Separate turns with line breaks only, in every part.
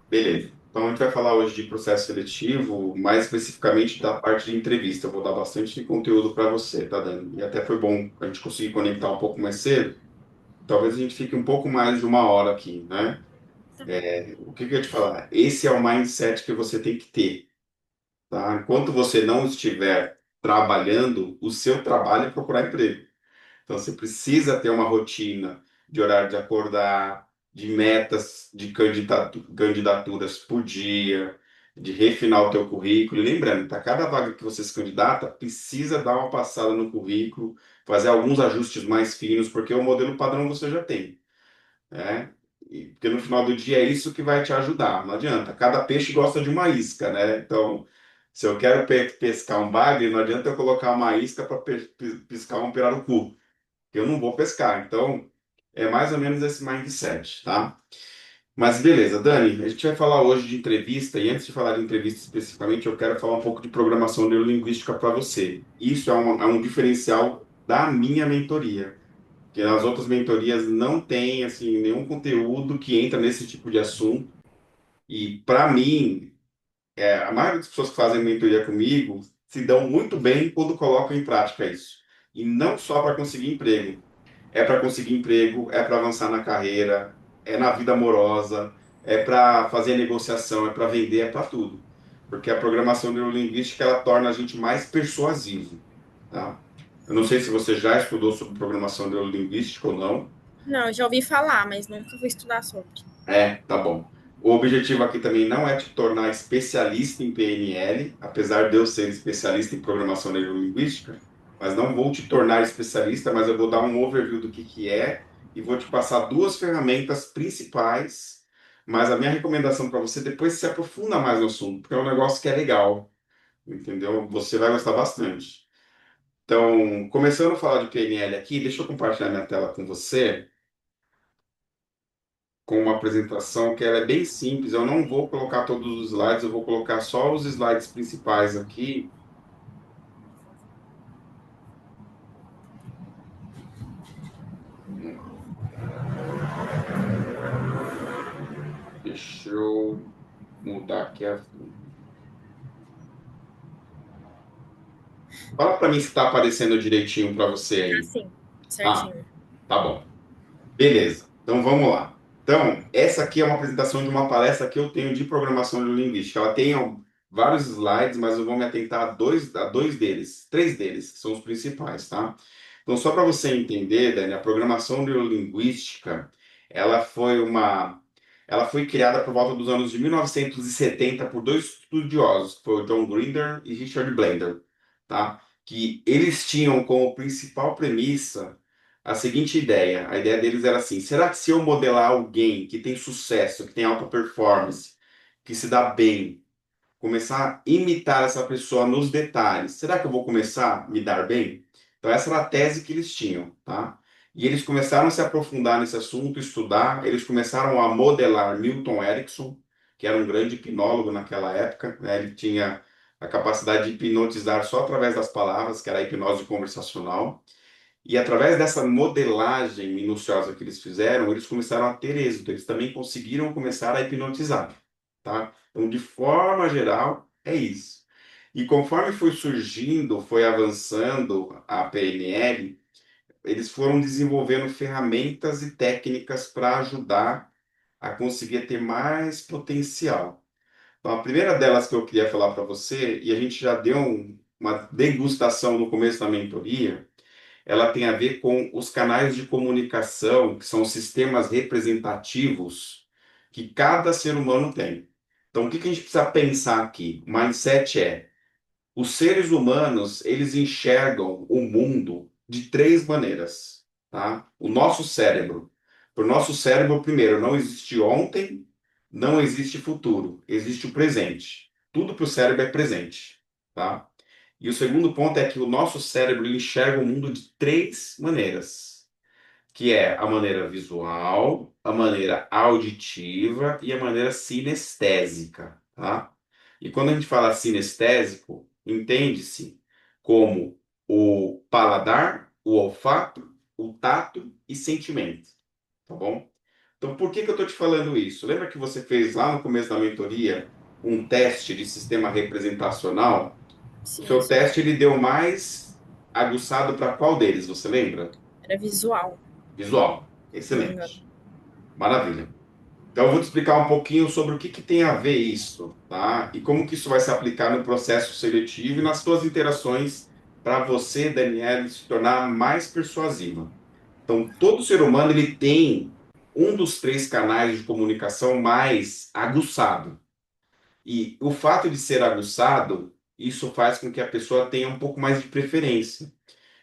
Beleza. Então, a gente vai falar hoje de processo seletivo, mais especificamente da parte de entrevista. Eu vou dar bastante conteúdo para você, tá, Dani? E até foi bom a gente conseguir conectar um pouco mais cedo. Talvez a gente fique um pouco mais de uma hora aqui, né? O que que eu ia te falar? Esse é o mindset que você tem que ter, tá? Enquanto você não estiver trabalhando, o seu trabalho é procurar emprego. Então, você precisa ter uma rotina de horário de acordar, de metas de candidaturas por dia, de refinar o teu currículo. E lembrando, para cada vaga que você se candidata, precisa dar uma passada no currículo, fazer alguns ajustes mais finos, porque o modelo padrão você já tem, né? Porque no final do dia é isso que vai te ajudar. Não adianta. Cada peixe gosta de uma isca, né? Então, se eu quero pescar um bagre, não adianta eu colocar uma isca para pescar um pirarucu, que eu não vou pescar. Então, é mais ou menos esse mindset, tá? Mas beleza, Dani, a gente vai falar hoje de entrevista, e antes de falar de entrevista especificamente, eu quero falar um pouco de programação neurolinguística para você. Isso é um diferencial da minha mentoria, que as outras mentorias não têm assim nenhum conteúdo que entra nesse tipo de assunto. E para mim, a maioria das pessoas que fazem mentoria comigo se dão muito bem quando colocam em prática isso. E não só para conseguir emprego. É para conseguir emprego, é para avançar na carreira, é na vida amorosa, é para fazer negociação, é para vender, é para tudo. Porque a programação neurolinguística ela torna a gente mais persuasivo, tá? Eu não sei se você já estudou sobre programação neurolinguística ou não.
Não, eu já ouvi falar, mas nunca fui estudar sobre.
Tá bom. O objetivo aqui também não é te tornar especialista em PNL, apesar de eu ser especialista em programação neurolinguística, mas não vou te tornar especialista, mas eu vou dar um overview do que é e vou te passar duas ferramentas principais, mas a minha recomendação para você depois se aprofunda mais no assunto, porque é um negócio que é legal, entendeu? Você vai gostar bastante. Então, começando a falar de PNL aqui, deixa eu compartilhar minha tela com você, com uma apresentação que ela é bem simples. Eu não vou colocar todos os slides, eu vou colocar só os slides principais aqui. Deixa eu mudar aqui a. Fala para mim se está aparecendo direitinho para você aí.
Assim,
Ah,
certinho.
tá bom. Beleza. Então vamos lá. Então, essa aqui é uma apresentação de uma palestra que eu tenho de programação neurolinguística. Ela tem vários slides, mas eu vou me atentar a dois deles, três deles, que são os principais, tá? Então, só para você entender, Dani, a programação neurolinguística, ela foi uma, ela foi criada por volta dos anos de 1970 por dois estudiosos, que foi o John Grinder e Richard Blender, tá? Que eles tinham como principal premissa a seguinte ideia. A ideia deles era assim: será que se eu modelar alguém que tem sucesso, que tem alta performance, que se dá bem, começar a imitar essa pessoa nos detalhes, será que eu vou começar a me dar bem? Então, essa era a tese que eles tinham, tá? E eles começaram a se aprofundar nesse assunto, estudar, eles começaram a modelar Milton Erickson, que era um grande hipnólogo naquela época, né? Ele tinha a capacidade de hipnotizar só através das palavras, que era a hipnose conversacional. E através dessa modelagem minuciosa que eles fizeram, eles começaram a ter êxito. Eles também conseguiram começar a hipnotizar, tá? Então, de forma geral, é isso. E conforme foi surgindo, foi avançando a PNL, eles foram desenvolvendo ferramentas e técnicas para ajudar a conseguir ter mais potencial. Então, a primeira delas que eu queria falar para você, e a gente já deu uma degustação no começo da mentoria, ela tem a ver com os canais de comunicação, que são os sistemas representativos que cada ser humano tem. Então, o que que a gente precisa pensar aqui? O mindset é: os seres humanos, eles enxergam o mundo de três maneiras, tá? O nosso cérebro. Para o nosso cérebro, primeiro, não existe ontem, não existe futuro, existe o presente. Tudo para o cérebro é presente, tá? E o segundo ponto é que o nosso cérebro ele enxerga o mundo de três maneiras, que é a maneira visual, a maneira auditiva e a maneira sinestésica, tá? E quando a gente fala sinestésico, entende-se como o paladar, o olfato, o tato e sentimento, tá bom? Então, por que que eu estou te falando isso? Lembra que você fez lá no começo da mentoria um teste de sistema representacional? O
Sim,
seu
sim.
teste ele deu mais aguçado para qual deles, você lembra?
Era visual,
Visual.
se não me engano.
Excelente. Maravilha. Então, eu vou te explicar um pouquinho sobre o que que tem a ver isso, tá? E como que isso vai se aplicar no processo seletivo e nas suas interações para você, Daniela, se tornar mais persuasiva. Então, todo ser humano ele tem um dos três canais de comunicação mais aguçado. E o fato de ser aguçado, isso faz com que a pessoa tenha um pouco mais de preferência.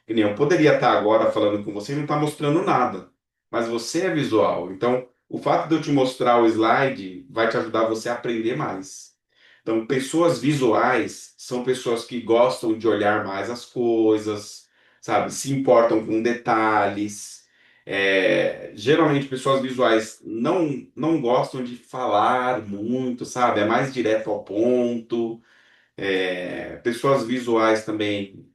Que nem eu poderia estar agora falando com você e não estar mostrando nada, mas você é visual. Então, o fato de eu te mostrar o slide vai te ajudar você a aprender mais. Então, pessoas visuais são pessoas que gostam de olhar mais as coisas, sabe? Se importam com detalhes. Geralmente, pessoas visuais não gostam de falar muito, sabe? É mais direto ao ponto. Pessoas visuais também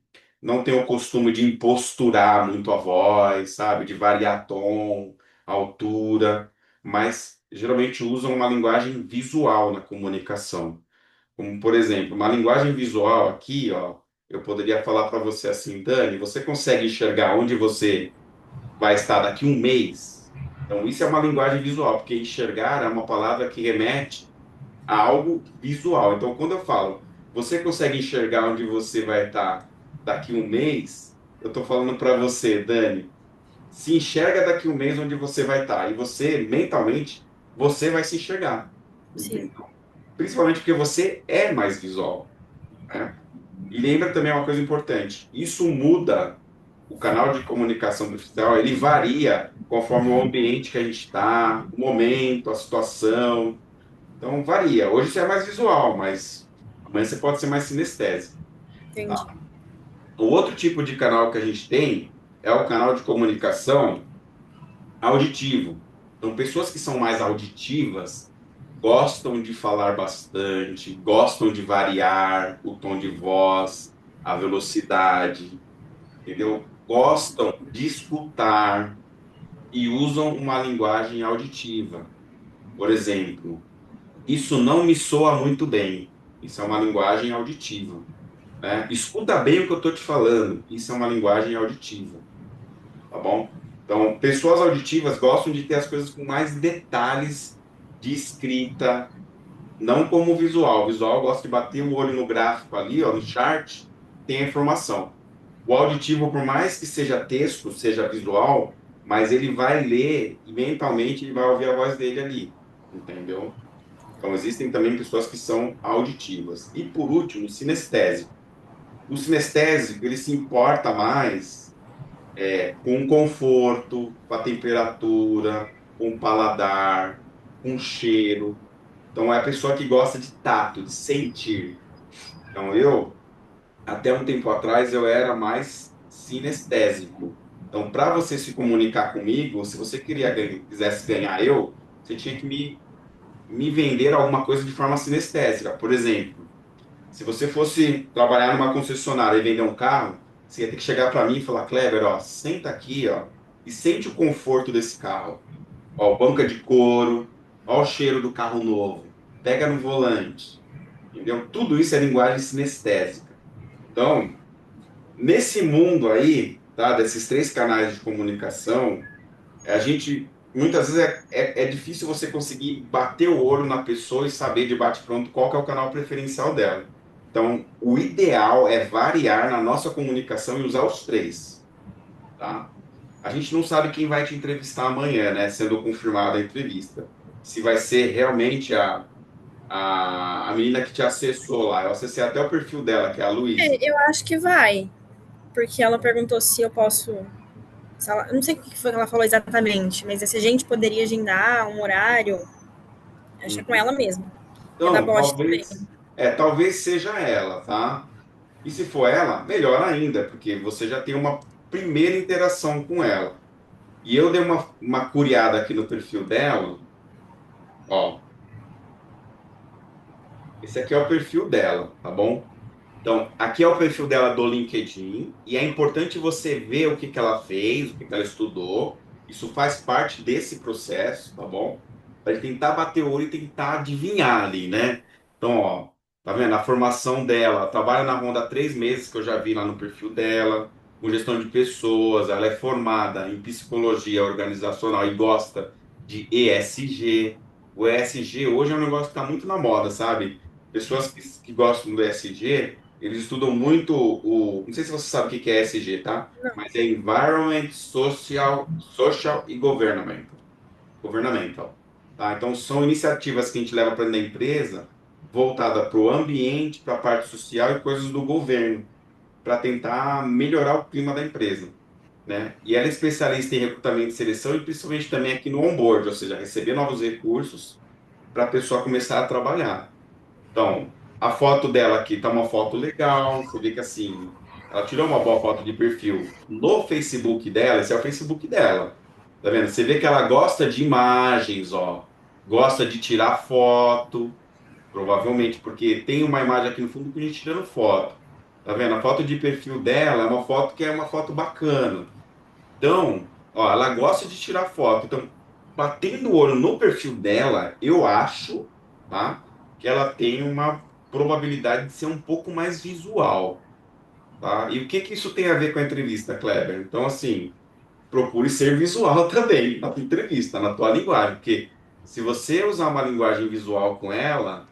não têm o costume de imposturar muito a voz, sabe? De variar tom, altura, mas geralmente usam uma linguagem visual na comunicação. Como, por exemplo, uma linguagem visual aqui, ó, eu poderia falar para você assim, Dani, você consegue enxergar onde você vai estar daqui um mês? Então, isso é uma linguagem visual, porque enxergar é uma palavra que remete a algo visual. Então, quando eu falo, você consegue enxergar onde você vai estar daqui um mês? Eu estou falando para você, Dani, se enxerga daqui um mês onde você vai estar. E você, mentalmente, você vai se enxergar.
Sim,
Entendeu? Principalmente porque você é mais visual, né? E lembra também uma coisa importante: isso muda o canal de comunicação do oficial, ele varia conforme o ambiente que a gente está, o momento, a situação. Então varia. Hoje você é mais visual, mas amanhã você pode ser mais sinestésico.
entendi.
Tá? O outro tipo de canal que a gente tem é o canal de comunicação auditivo. Então, pessoas que são mais auditivas gostam de falar bastante, gostam de variar o tom de voz, a velocidade, entendeu? Gostam de escutar e usam uma linguagem auditiva. Por exemplo, isso não me soa muito bem. Isso é uma linguagem auditiva, né? Escuta bem o que eu estou te falando. Isso é uma linguagem auditiva, tá bom? Então, pessoas auditivas gostam de ter as coisas com mais detalhes de escrita, não como visual. O visual gosta de bater o olho no gráfico ali, ó, no chart, tem a informação. O auditivo, por mais que seja texto, seja visual, mas ele vai ler e mentalmente ele vai ouvir a voz dele ali, entendeu? Então, existem também pessoas que são auditivas. E, por último, o sinestésico. O sinestésico, ele se importa mais com o conforto, com a temperatura, com o paladar, com o cheiro. Então, é a pessoa que gosta de tato, de sentir. Então, até um tempo atrás, eu era mais sinestésico. Então, para você se comunicar comigo, se você quisesse ganhar você tinha que me vender alguma coisa de forma sinestésica. Por exemplo, se você fosse trabalhar numa concessionária e vender um carro, você ia ter que chegar para mim e falar, Kleber, ó, senta aqui, ó, e sente o conforto desse carro. Ó, banca de couro, ó o cheiro do carro novo. Pega no volante. Entendeu? Tudo isso é linguagem sinestésica. Então, nesse mundo aí, tá, desses três canais de comunicação, a gente muitas vezes é difícil você conseguir bater o olho na pessoa e saber de bate-pronto qual que é o canal preferencial dela. Então, o ideal é variar na nossa comunicação e usar os três, tá? A gente não sabe quem vai te entrevistar amanhã, né? Sendo confirmada a entrevista. Se vai ser realmente a menina que te acessou lá. Eu acessei até o perfil dela, que é a Luísa.
Eu acho que vai, porque ela perguntou se eu posso. Se ela, eu não sei o que foi que ela falou exatamente, mas se a gente poderia agendar um horário, acho que é com
Uhum.
ela mesmo. É da
Então,
Bosch também.
talvez seja ela, tá? E se for ela, melhor ainda, porque você já tem uma primeira interação com ela. E eu dei uma curiada aqui no perfil dela, ó. Esse aqui é o perfil dela, tá bom? Então, aqui é o perfil dela do LinkedIn, e é importante você ver o que que ela fez, o que que ela estudou, Isso faz parte desse processo, tá bom? Para tentar bater o olho e tentar adivinhar ali, né? Então, ó, tá vendo? A formação dela, trabalha na Honda há 3 meses, que eu já vi lá no perfil dela, com gestão de pessoas, ela é formada em psicologia organizacional e gosta de ESG. O ESG hoje é um negócio que está muito na moda, sabe? Pessoas que gostam do ESG, eles estudam muito Não sei se você sabe o que que é ESG, tá? Mas é Environment, Social e Governmental. Tá? Então, são iniciativas que a gente leva para dentro da empresa voltada para o ambiente, para a parte social e coisas do governo, para tentar melhorar o clima da empresa. Né? E ela é especialista em recrutamento e seleção e principalmente também aqui no onboard, ou seja, receber novos recursos para a pessoa começar a trabalhar. Então, a foto dela aqui tá uma foto legal. Você vê que assim, ela tirou uma boa foto de perfil no Facebook dela. Esse é o Facebook dela. Tá vendo? Você vê que ela gosta de imagens, ó. Gosta de tirar foto, provavelmente, porque tem uma imagem aqui no fundo que a gente tirando foto. Tá vendo? A foto de perfil dela é uma foto que é uma foto bacana. Então, ó, ela gosta de tirar foto. Então, batendo o olho no perfil dela, eu acho, tá, que ela tem uma probabilidade de ser um pouco mais visual, tá? E o que que isso tem a ver com a entrevista, Kleber? Então, assim, procure ser visual também na tua entrevista, na tua linguagem, porque se você usar uma linguagem visual com ela,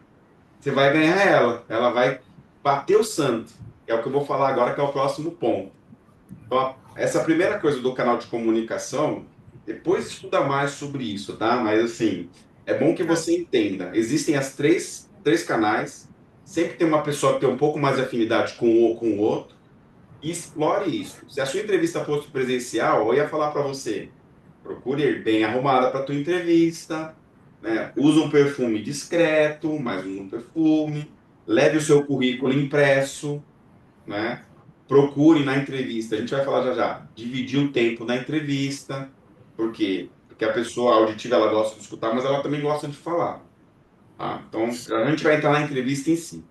você vai ganhar ela. Ela vai bater o santo. É o que eu vou falar agora, que é o próximo ponto. Então, essa primeira coisa do canal de comunicação, depois estuda mais sobre isso, tá? Mas assim, é bom que
Tá.
você entenda. Existem as três canais, sempre tem uma pessoa que tem um pouco mais de afinidade com um ou com o outro, e explore isso. Se a sua entrevista fosse presencial, eu ia falar para você, procure ir bem arrumada para a tua entrevista, né? Use um perfume discreto, mas use um perfume, leve o seu currículo impresso, né? Procure na entrevista, a gente vai falar já já, dividir o tempo na entrevista, por quê? Porque a pessoa auditiva ela gosta de escutar, mas ela também gosta de falar, tá? Então, a gente vai entrar na entrevista em si.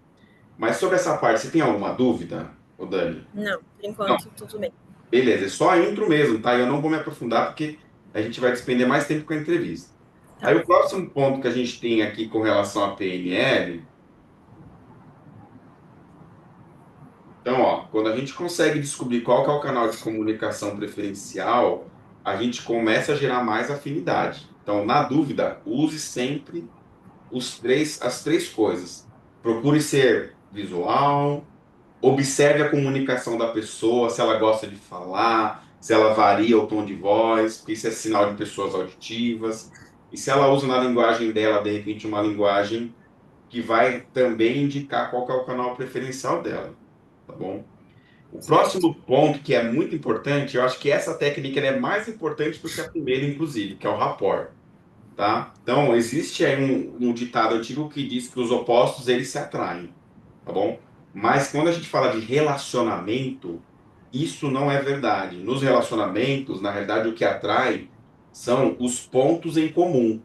Mas sobre essa parte, você tem alguma dúvida, ô Dani?
Não, por
Não,
enquanto tudo bem.
beleza, é só a intro mesmo, tá? Eu não vou me aprofundar porque a gente vai despender mais tempo com a entrevista. Aí
Tá.
o próximo ponto que a gente tem aqui com relação à PNL. Então, ó, quando a gente consegue descobrir qual que é o canal de comunicação preferencial, a gente começa a gerar mais afinidade. Então, na dúvida, use sempre as três coisas. Procure ser visual, observe a comunicação da pessoa, se ela gosta de falar, se ela varia o tom de voz, porque isso é sinal de pessoas auditivas. E se ela usa na linguagem dela, de repente, uma linguagem que vai também indicar qual que é o canal preferencial dela, tá bom? O
Certo.
próximo ponto que é muito importante, eu acho que essa técnica ela é mais importante do que a primeira, inclusive, que é o rapport, tá? Então, existe aí um ditado antigo que diz que os opostos eles se atraem, tá bom? Mas quando a gente fala de relacionamento, isso não é verdade. Nos relacionamentos, na realidade, o que atrai são os pontos em comum,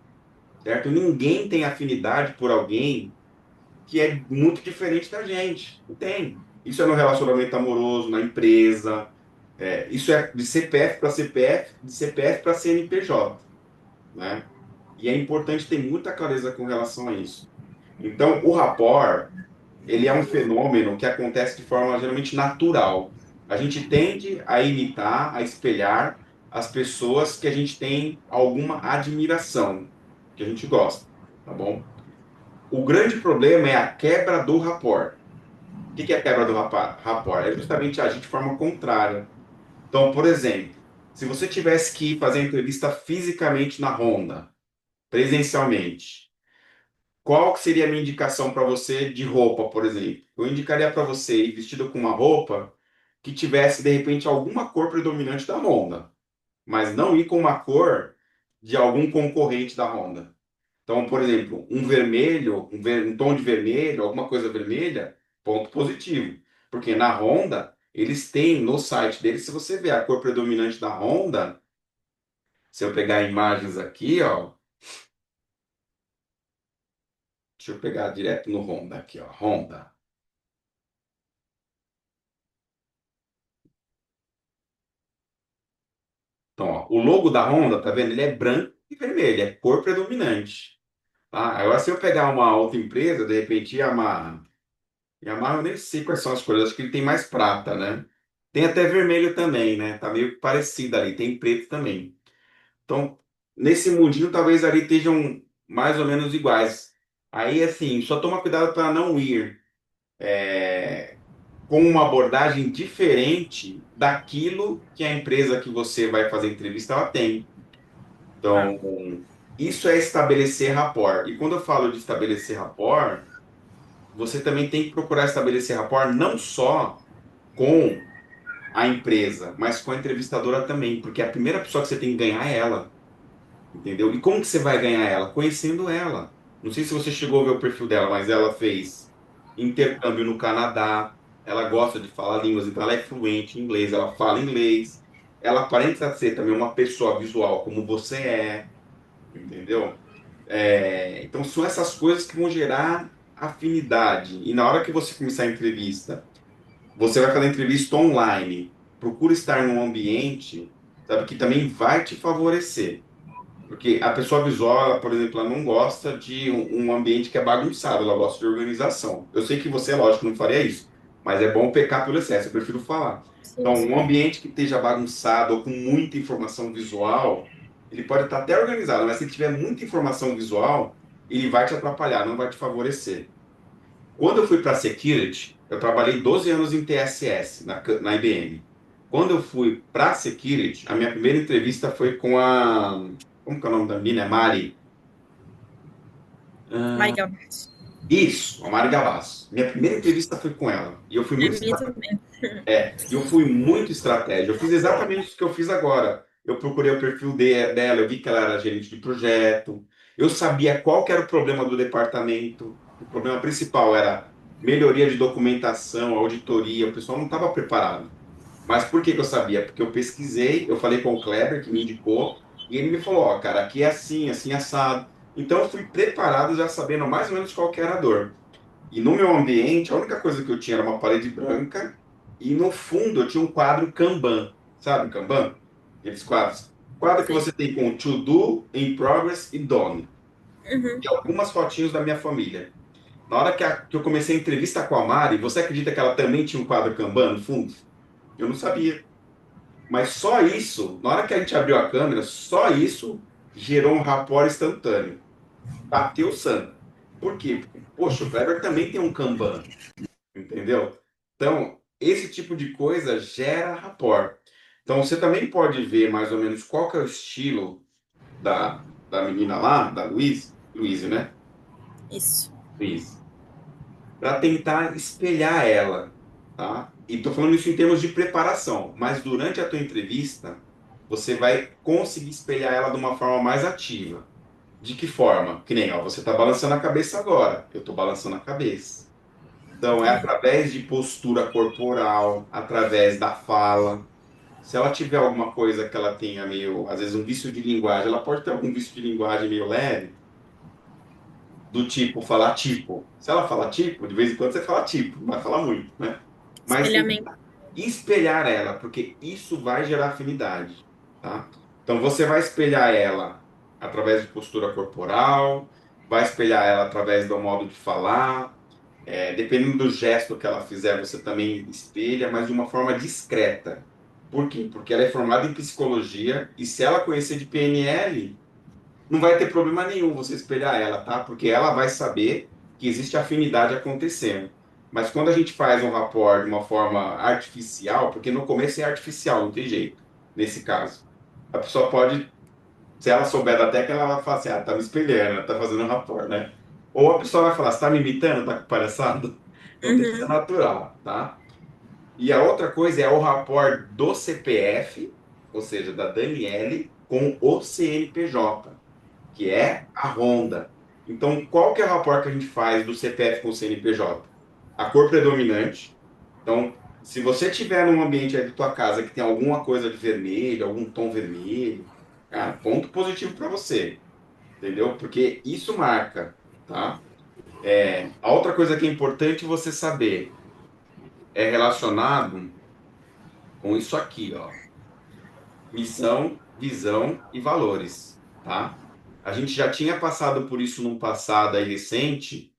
certo? Ninguém tem afinidade por alguém que é muito diferente da gente. Não tem. Isso é no relacionamento amoroso, na empresa. Isso é de CPF para CPF, de CPF para CNPJ, né? E é importante ter muita clareza com relação a isso. Então, o rapport, ele é um fenômeno que acontece de forma geralmente natural. A gente tende a imitar, a espelhar as pessoas que a gente tem alguma admiração, que a gente gosta, tá bom? O grande problema é a quebra do rapport. O que é a quebra do rapport? É justamente agir de forma contrária. Então, por exemplo, se você tivesse que fazer a entrevista fisicamente na Honda, presencialmente, qual que seria a minha indicação para você de roupa, por exemplo? Eu indicaria para você ir vestido com uma roupa que tivesse, de repente, alguma cor predominante da Honda, mas não ir com uma cor de algum concorrente da Honda. Então, por exemplo, um vermelho, um tom de vermelho, alguma coisa vermelha, ponto positivo. Porque na Honda, eles têm no site deles, se você ver a cor predominante da Honda, se eu pegar imagens aqui, ó, deixa eu pegar direto no Honda aqui, ó, Honda. Então, ó, o logo da Honda, tá vendo? Ele é branco e vermelho, é cor predominante. Tá? Agora, se eu pegar uma outra empresa, de repente Yamaha. Yamaha eu nem sei quais são as cores, acho que ele tem mais prata, né? Tem até vermelho também, né? Tá meio parecido ali, tem preto também. Então, nesse mundinho, talvez ali estejam mais ou menos iguais. Aí, assim, só toma cuidado para não ir com uma abordagem diferente daquilo que a empresa que você vai fazer entrevista ela tem.
Tá.
Então, isso é estabelecer rapport. E quando eu falo de estabelecer rapport, você também tem que procurar estabelecer rapport não só com a empresa, mas com a entrevistadora também, porque a primeira pessoa que você tem que ganhar é ela. Entendeu? E como que você vai ganhar ela? Conhecendo ela. Não sei se você chegou a ver o perfil dela, mas ela fez intercâmbio no Canadá. Ela gosta de falar línguas, então ela é fluente em inglês, ela fala inglês. Ela aparenta ser também uma pessoa visual como você é, entendeu? Então são essas coisas que vão gerar afinidade. E na hora que você começar a entrevista, você vai fazer entrevista online. Procura estar num ambiente, sabe, que também vai te favorecer. Porque a pessoa visual, ela, por exemplo, ela não gosta de um ambiente que é bagunçado, ela gosta de organização. Eu sei que você, lógico, não faria isso, mas é bom pecar pelo excesso, eu prefiro falar.
Sim,
Então, um
sim.
ambiente que esteja bagunçado ou com muita informação visual, ele pode estar até organizado, mas se ele tiver muita informação visual, ele vai te atrapalhar, não vai te favorecer. Quando eu fui para Security, eu trabalhei 12 anos em TSS, na IBM. Quando eu fui para Security, a minha primeira entrevista foi com a. Como que é o nome da menina? É Mari. Ah,
Marigal.
isso, a Mari Gavassi. Minha primeira entrevista foi com ela. E eu fui
É
muito
minha também.
eu fui muito estratégia. Eu fiz exatamente o que eu fiz agora. Eu procurei o perfil dela, eu vi que ela era gerente de projeto. Eu sabia qual que era o problema do departamento. O problema principal era melhoria de documentação, auditoria. O pessoal não estava preparado. Mas por que que eu sabia? Porque eu pesquisei, eu falei com o Kleber, que me indicou, e ele me falou, ó, cara, aqui é assim, assim, assado. Então eu fui preparado já sabendo mais ou menos qual que era a dor. E no meu ambiente, a única coisa que eu tinha era uma parede branca e no fundo eu tinha um quadro Kanban. Sabe Kanban? Aqueles quadros. Quadro que
Sei.
você tem com to do, in progress e done.
Uhum.
E algumas fotinhos da minha família. Na hora que eu comecei a entrevista com a Mari, você acredita que ela também tinha um quadro Kanban no fundo? Eu não sabia. Mas só isso, na hora que a gente abriu a câmera, só isso gerou um rapport instantâneo. Bateu o santo. Por quê? Porque, poxa, o Kleber também tem um Kanban. Entendeu? Então, esse tipo de coisa gera rapport. Então, você também pode ver mais ou menos qual que é o estilo da menina lá, da Luíse, né?
Isso.
Luíse. Para tentar espelhar ela, tá? E estou falando isso em termos de preparação, mas durante a tua entrevista, você vai conseguir espelhar ela de uma forma mais ativa. De que forma? Que nem, ó, você está balançando a cabeça agora, eu estou balançando a cabeça. Então, é
Entendi.
através de postura corporal, através da fala. Se ela tiver alguma coisa que ela tenha meio, às vezes, um vício de linguagem, ela pode ter algum vício de linguagem meio leve, do tipo falar tipo. Se ela falar tipo, de vez em quando você fala tipo, não vai falar muito, né? Mas tem que
Espelhamento.
espelhar ela, porque isso vai gerar afinidade, tá? Então, você vai espelhar ela através de postura corporal, vai espelhar ela através do modo de falar. Dependendo do gesto que ela fizer, você também espelha, mas de uma forma discreta. Por quê? Porque ela é formada em psicologia e se ela conhecer de PNL, não vai ter problema nenhum você espelhar ela, tá? Porque ela vai saber que existe afinidade acontecendo. Mas quando a gente faz um rapport de uma forma artificial, porque no começo é artificial, não tem jeito, nesse caso. A pessoa pode, se ela souber da técnica, ela vai falar assim, ah, tá me espelhando, tá fazendo um rapport, né? Ou a pessoa vai falar, você tá me imitando, tá com palhaçada? Então tem que ser
Uhum.
natural, tá? E a outra coisa é o rapport do CPF, ou seja, da Daniele, com o CNPJ, que é a Honda. Então, qual que é o rapport que a gente faz do CPF com o CNPJ? A cor predominante. Então, se você tiver num ambiente aí da tua casa que tem alguma coisa de vermelho, algum tom vermelho, cara, ponto positivo para você, entendeu? Porque isso marca, tá? A outra coisa que é importante você saber é relacionado com isso aqui, ó. Missão, visão e valores, tá? A gente já tinha passado por isso num passado aí recente,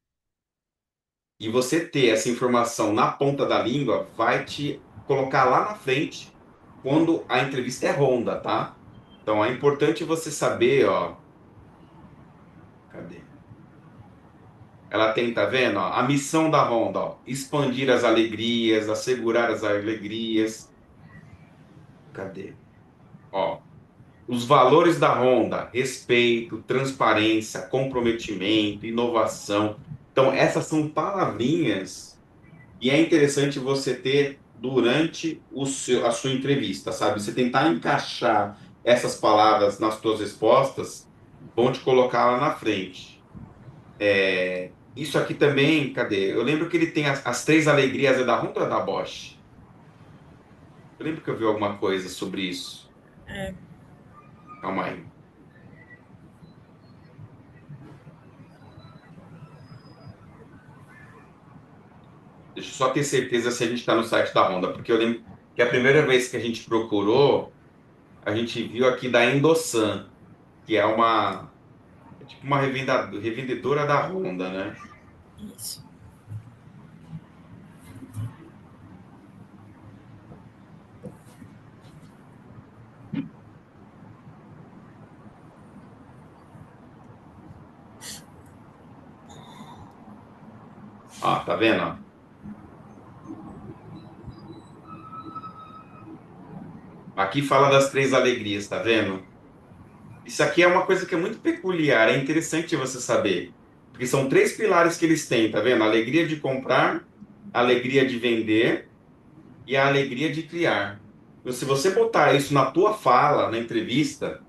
e você ter essa informação na ponta da língua vai te colocar lá na frente quando a entrevista é ronda, tá? Então é importante você saber, ó, cadê? Ela tem, tá vendo? Ó, a missão da ronda, ó, expandir as alegrias, assegurar as alegrias. Cadê? Ó, os valores da Honda: respeito, transparência, comprometimento, inovação. Então, essas são palavrinhas e é interessante você ter durante a sua entrevista, sabe? Você tentar encaixar essas palavras nas suas respostas, vão te colocar lá na frente. Isso aqui também, cadê? Eu lembro que ele tem as três alegrias, é da Honda ou é da Bosch? Eu lembro que eu vi alguma coisa sobre isso.
É,
Calma aí. Deixa eu só ter certeza se a gente está no site da Honda, porque eu lembro que a primeira vez que a gente procurou, a gente viu aqui da Endossan, que é tipo uma revendedora da Honda, né?
isso.
Ó, tá vendo? Ó? Aqui fala das três alegrias, tá vendo? Isso aqui é uma coisa que é muito peculiar, é interessante você saber. Porque são três pilares que eles têm, tá vendo? A alegria de comprar, a alegria de vender e a alegria de criar. Então, se você botar isso na tua fala, na entrevista,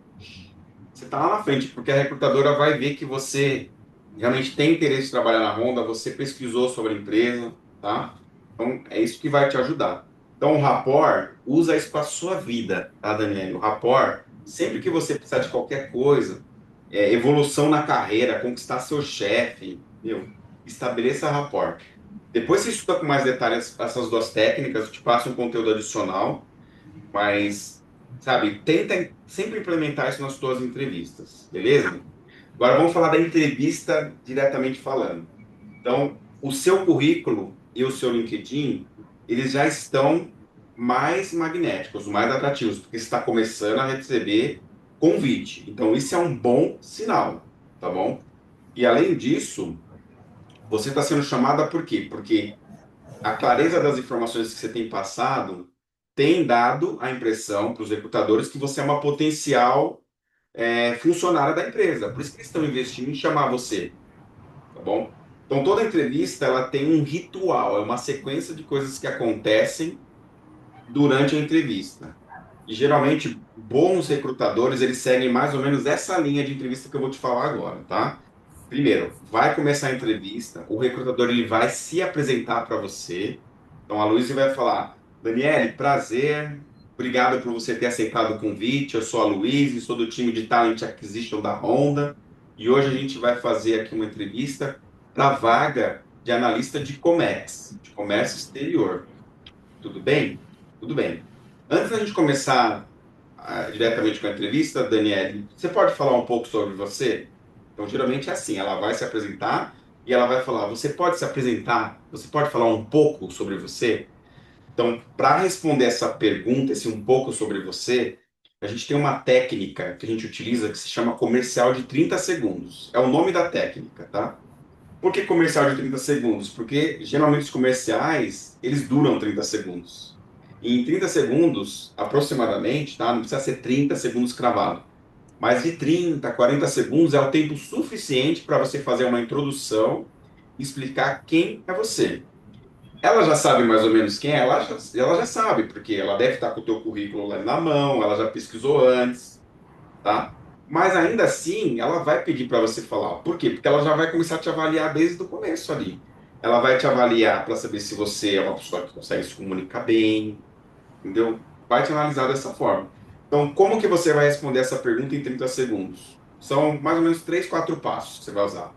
você está lá na frente, porque a recrutadora vai ver que você realmente tem interesse em trabalhar na Honda, você pesquisou sobre a empresa, tá? Então, é isso que vai te ajudar. Então, o rapport, usa isso para a sua vida, tá, Daniel? O rapport, sempre que você precisar de qualquer coisa, evolução na carreira, conquistar seu chefe, meu, estabeleça rapport. Depois você estuda com mais detalhes essas duas técnicas, eu te passo um conteúdo adicional, mas, sabe, tenta sempre implementar isso nas suas entrevistas, beleza? Agora vamos falar da entrevista diretamente falando. Então, o seu currículo e o seu LinkedIn, eles já estão mais magnéticos, mais atrativos, porque você está começando a receber convite. Então, isso é um bom sinal, tá bom? E além disso, você está sendo chamada por quê? Porque a clareza das informações que você tem passado tem dado a impressão para os recrutadores que você é uma potencial funcionária da empresa. Por isso que eles estão investindo em chamar você, tá bom? Então, toda entrevista ela tem um ritual, é uma sequência de coisas que acontecem durante a entrevista. E geralmente, bons recrutadores, eles seguem mais ou menos essa linha de entrevista que eu vou te falar agora, tá? Primeiro, vai começar a entrevista, o recrutador ele vai se apresentar para você. Então, a Luísa vai falar: Daniele, prazer, obrigado por você ter aceitado o convite. Eu sou a Luísa, sou do time de Talent Acquisition da Honda. E hoje a gente vai fazer aqui uma entrevista para a vaga de analista de Comex, de comércio exterior. Tudo bem? Tudo bem. Antes da gente começar diretamente com a entrevista, Daniele, você pode falar um pouco sobre você? Então, geralmente é assim, ela vai se apresentar e ela vai falar, você pode se apresentar? Você pode falar um pouco sobre você? Então, para responder essa pergunta, esse um pouco sobre você, a gente tem uma técnica que a gente utiliza que se chama comercial de 30 segundos. É o nome da técnica, tá? Por que comercial de 30 segundos? Porque geralmente os comerciais, eles duram 30 segundos. E em 30 segundos, aproximadamente, tá? Não precisa ser 30 segundos cravado. Mas de 30 a 40 segundos é o tempo suficiente para você fazer uma introdução e explicar quem é você. Ela já sabe mais ou menos quem é? Ela já sabe, porque ela deve estar com o teu currículo lá na mão, ela já pesquisou antes, tá? Mas ainda assim, ela vai pedir para você falar. Por quê? Porque ela já vai começar a te avaliar desde o começo ali. Ela vai te avaliar para saber se você é uma pessoa que consegue se comunicar bem, entendeu? Vai te analisar dessa forma. Então, como que você vai responder essa pergunta em 30 segundos? São mais ou menos três, quatro passos que você vai usar.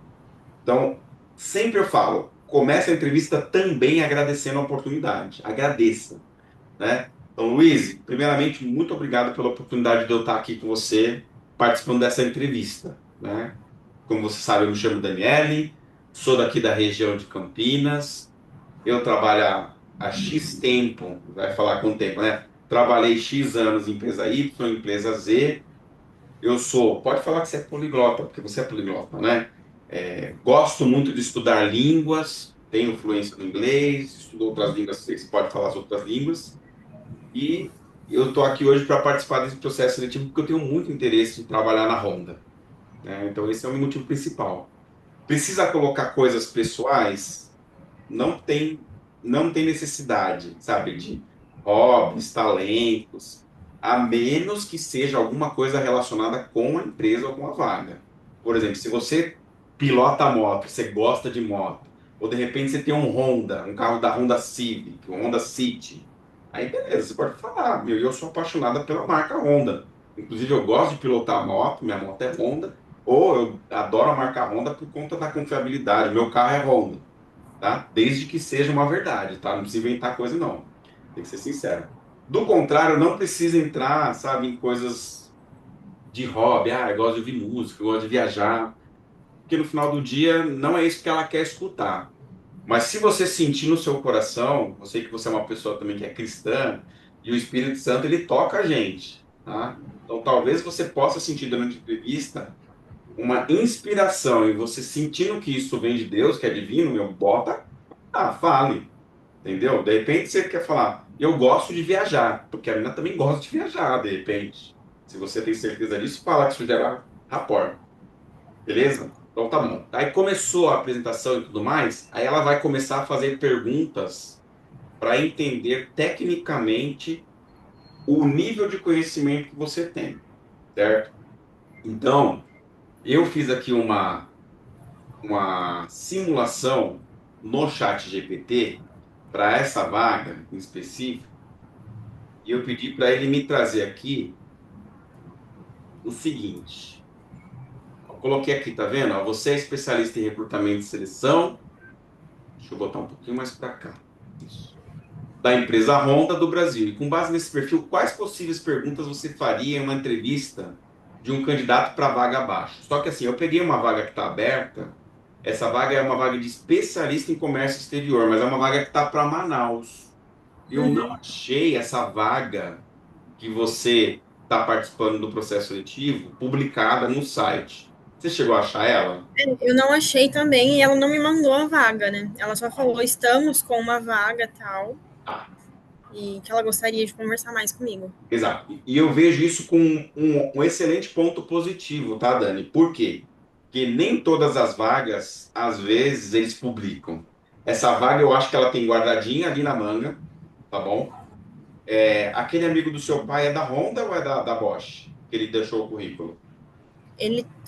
Então, sempre eu falo, comece a entrevista também agradecendo a oportunidade. Agradeça, né? Então, Luiz, primeiramente, muito obrigado pela oportunidade de eu estar aqui com você, participando dessa entrevista, né? Como você sabe, eu me chamo Daniele, sou daqui da região de Campinas, eu trabalho há X tempo, vai falar com o tempo, né? Trabalhei X anos em empresa Y, empresa Z. Eu sou, pode falar que você é poliglota, porque você é poliglota, né? Gosto muito de estudar línguas, tenho fluência no inglês, estudo outras línguas, você pode falar as outras línguas. E eu estou aqui hoje para participar desse processo seletivo porque eu tenho muito interesse em trabalhar na Honda, né? Então, esse é o meu motivo principal. Precisa colocar coisas pessoais? Não tem, não tem necessidade, sabe, de hobbies, talentos, a menos que seja alguma coisa relacionada com a empresa ou com a vaga. Por exemplo, se você pilota moto, você gosta de moto, ou de repente você tem um Honda, um carro da Honda Civic, um Honda City, aí beleza, você pode falar, meu, eu sou apaixonada pela marca Honda. Inclusive, eu gosto de pilotar moto, minha moto é Honda, ou eu adoro a marca Honda por conta da confiabilidade, meu carro é Honda, tá? Desde que seja uma verdade, tá? Não precisa inventar coisa, não. Tem que ser sincero. Do contrário, não precisa entrar, sabe, em coisas de hobby. Ah, eu gosto de ouvir música, eu gosto de viajar. Porque no final do dia, não é isso que ela quer escutar. Mas se você sentir no seu coração, eu sei que você é uma pessoa também que é cristã, e o Espírito Santo, ele toca a gente, tá? Então, talvez você possa sentir durante a entrevista uma inspiração, e você sentindo que isso vem de Deus, que é divino, meu, bota, fale. Entendeu? De repente você quer falar, eu gosto de viajar, porque a menina também gosta de viajar, de repente. Se você tem certeza disso, fala que isso gera rapport. Beleza? Então tá bom. Aí começou a apresentação e tudo mais, aí ela vai começar a fazer perguntas para entender tecnicamente o nível de conhecimento que você tem, certo? Então, eu fiz aqui uma simulação no chat GPT para essa vaga em específico. E eu pedi para ele me trazer aqui o seguinte. Eu coloquei aqui, tá vendo? Ó, você é especialista em recrutamento e seleção. Deixa eu botar um pouquinho mais para cá. Isso. Da empresa Honda do Brasil. E com base nesse perfil, quais possíveis perguntas você faria em uma entrevista de um candidato para vaga abaixo? Só que assim, eu peguei uma vaga que está aberta. Essa vaga é uma vaga de especialista em comércio exterior, mas é uma vaga que está para Manaus. Eu não
Uhum.
achei essa vaga que você está participando do processo seletivo publicada no site. Você chegou a achar ela?
Eu não achei também e ela não me mandou a vaga, né? Ela só falou, estamos com uma vaga tal,
Ah,
e que ela gostaria de conversar mais comigo.
exato. E eu vejo isso com um excelente ponto positivo, tá, Dani? Por quê? Porque nem todas as vagas, às vezes, eles publicam. Essa vaga eu acho que ela tem guardadinha ali na manga, tá bom? Aquele amigo do seu pai é da Honda ou é da Bosch? Que ele deixou o currículo?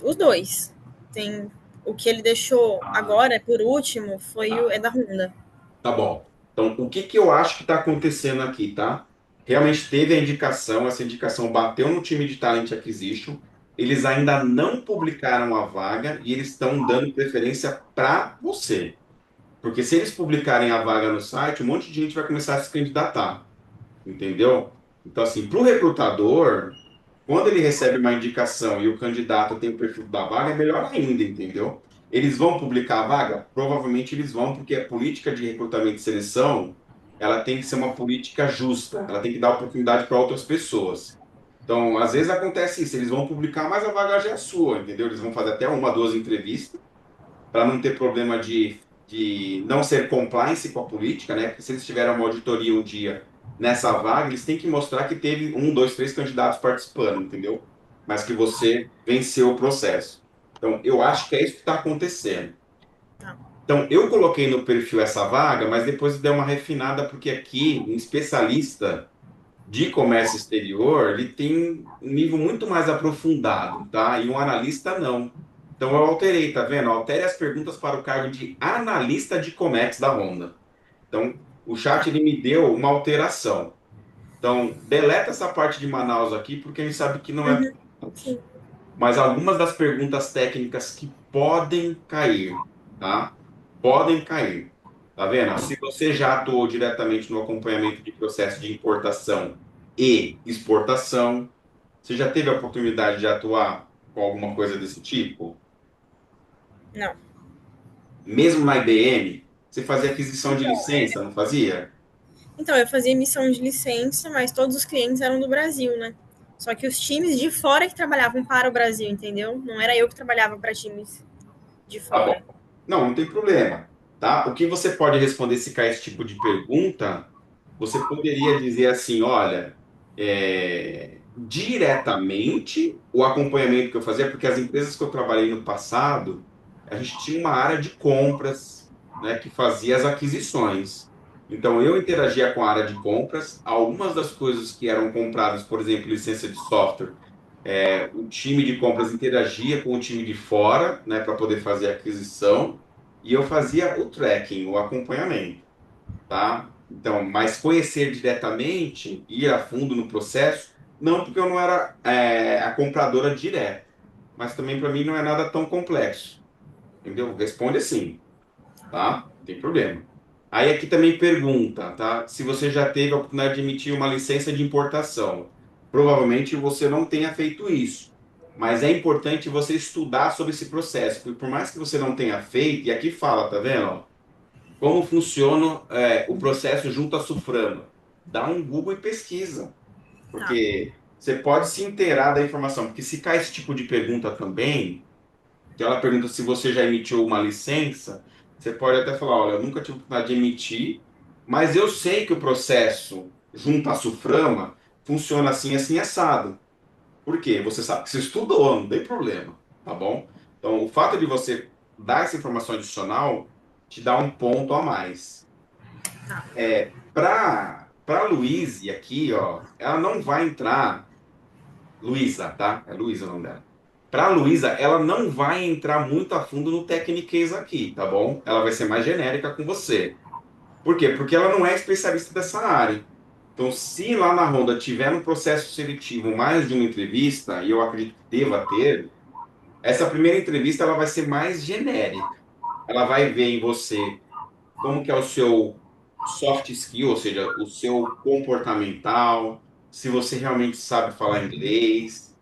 Os dois. Tem o que ele deixou
Ah,
agora, por último, foi o
tá.
é da Honda.
Tá bom. Então, o que que eu acho que está acontecendo aqui, tá? Realmente teve a indicação, essa indicação bateu no time de Talent Acquisition. Eles ainda não publicaram a vaga e eles estão dando preferência para você. Porque se eles publicarem a vaga no site, um monte de gente vai começar a se candidatar, entendeu? Então, assim, para o recrutador, quando ele recebe uma indicação e o candidato tem o perfil da vaga, é melhor ainda, entendeu? Eles vão publicar a vaga? Provavelmente eles vão, porque a política de recrutamento e seleção, ela tem que ser uma política justa, ela tem que dar oportunidade para outras pessoas. Então, às vezes acontece isso, eles vão publicar, mas a vaga já é sua, entendeu? Eles vão fazer até uma, duas entrevistas, para não ter problema de não ser compliance com a política, né? Porque se eles tiverem uma auditoria um dia nessa vaga, eles têm que mostrar que teve um, dois, três candidatos participando, entendeu? Mas que você venceu o processo. Então, eu acho que é isso que está acontecendo.
Tá.
Então, eu coloquei no perfil essa vaga, mas depois eu dei uma refinada, porque aqui, um especialista de comércio exterior, ele tem um nível muito mais aprofundado, tá? E um analista não. Então eu alterei, tá vendo? Altere as perguntas para o cargo de analista de Comex da Honda. Então, o chat
Tá.
ele me deu uma alteração. Então, deleta essa parte de Manaus aqui, porque a gente sabe que não é.
Uhum. Sim.
Mas algumas das perguntas técnicas que podem cair, tá? Podem cair. Tá vendo? Se você já atuou diretamente no acompanhamento de processo de importação e exportação, você já teve a oportunidade de atuar com alguma coisa desse tipo?
Não.
Mesmo na IBM, você fazia aquisição de licença, não fazia?
Então, eu fazia emissão de licença, mas todos os clientes eram do Brasil, né? Só que os times de fora que trabalhavam para o Brasil, entendeu? Não era eu que trabalhava para times de
Tá bom.
fora.
Não, não tem problema, tá? O que você pode responder se cair esse tipo de pergunta, você poderia dizer assim, olha, diretamente o acompanhamento que eu fazia, porque as empresas que eu trabalhei no passado, a gente tinha uma área de compras, né, que fazia as aquisições. Então, eu interagia com a área de compras, algumas das coisas que eram compradas, por exemplo, licença de software, o time de compras interagia com o time de fora, né, para poder fazer a aquisição, e eu fazia o tracking, o acompanhamento, tá? Então, mas conhecer diretamente, ir a fundo no processo, não porque eu não era a compradora direta, mas também para mim não é nada tão complexo, entendeu? Responde assim, tá? Não tem problema. Aí aqui também pergunta, tá? Se você já teve a oportunidade de emitir uma licença de importação. Provavelmente você não tenha feito isso, mas é importante você estudar sobre esse processo, porque por mais que você não tenha feito, e aqui fala, tá vendo? Ó, como funciona o processo junto à Suframa. Dá um Google e pesquisa,
Tá.
porque você pode se inteirar da informação, porque se cai esse tipo de pergunta também, que ela pergunta se você já emitiu uma licença, você pode até falar, olha, eu nunca tive oportunidade de emitir, mas eu sei que o processo junto à Suframa funciona assim, assim, assado. Por quê? Você sabe que você estudou, não tem problema, tá bom? Então, o fato de você dar essa informação adicional te dá um ponto a mais.
Tá.
Para Luíse aqui, ó, ela não vai entrar, Luísa, tá? É Luísa o nome dela. Para a Luísa, ela não vai entrar muito a fundo no Techniquez aqui, tá bom? Ela vai ser mais genérica com você. Por quê? Porque ela não é especialista dessa área. Então, se lá na Honda tiver um processo seletivo mais de uma entrevista, e eu acredito que deva ter, essa primeira entrevista ela vai ser mais genérica. Ela vai ver em você como que é o seu soft skill, ou seja, o seu comportamental, se você realmente sabe falar inglês.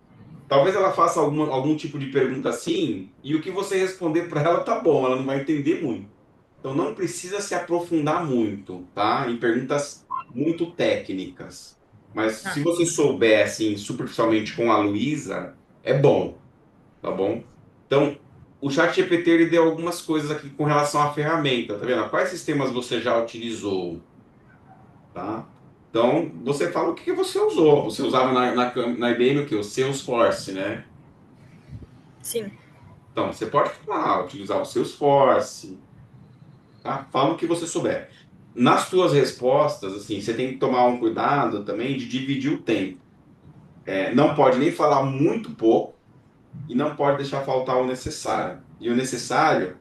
Talvez ela faça algum tipo de pergunta assim, e o que você responder para ela tá bom, ela não vai entender muito. Então não precisa se aprofundar muito, tá? Em perguntas muito técnicas. Mas
Tá.
se você souber, assim, superficialmente com a Luísa, é bom, tá bom? Então, o ChatGPT ele deu algumas coisas aqui com relação à ferramenta, tá vendo? Quais sistemas você já utilizou, tá? Então, você fala o que que você usou. Você usava na IBM o que? O Salesforce, né?
Sim.
Então, você pode falar, utilizar o Salesforce, tá? Fala o que você souber. Nas suas respostas, assim, você tem que tomar um cuidado também de dividir o tempo. Não pode nem falar muito pouco e não pode deixar faltar o necessário. E o necessário,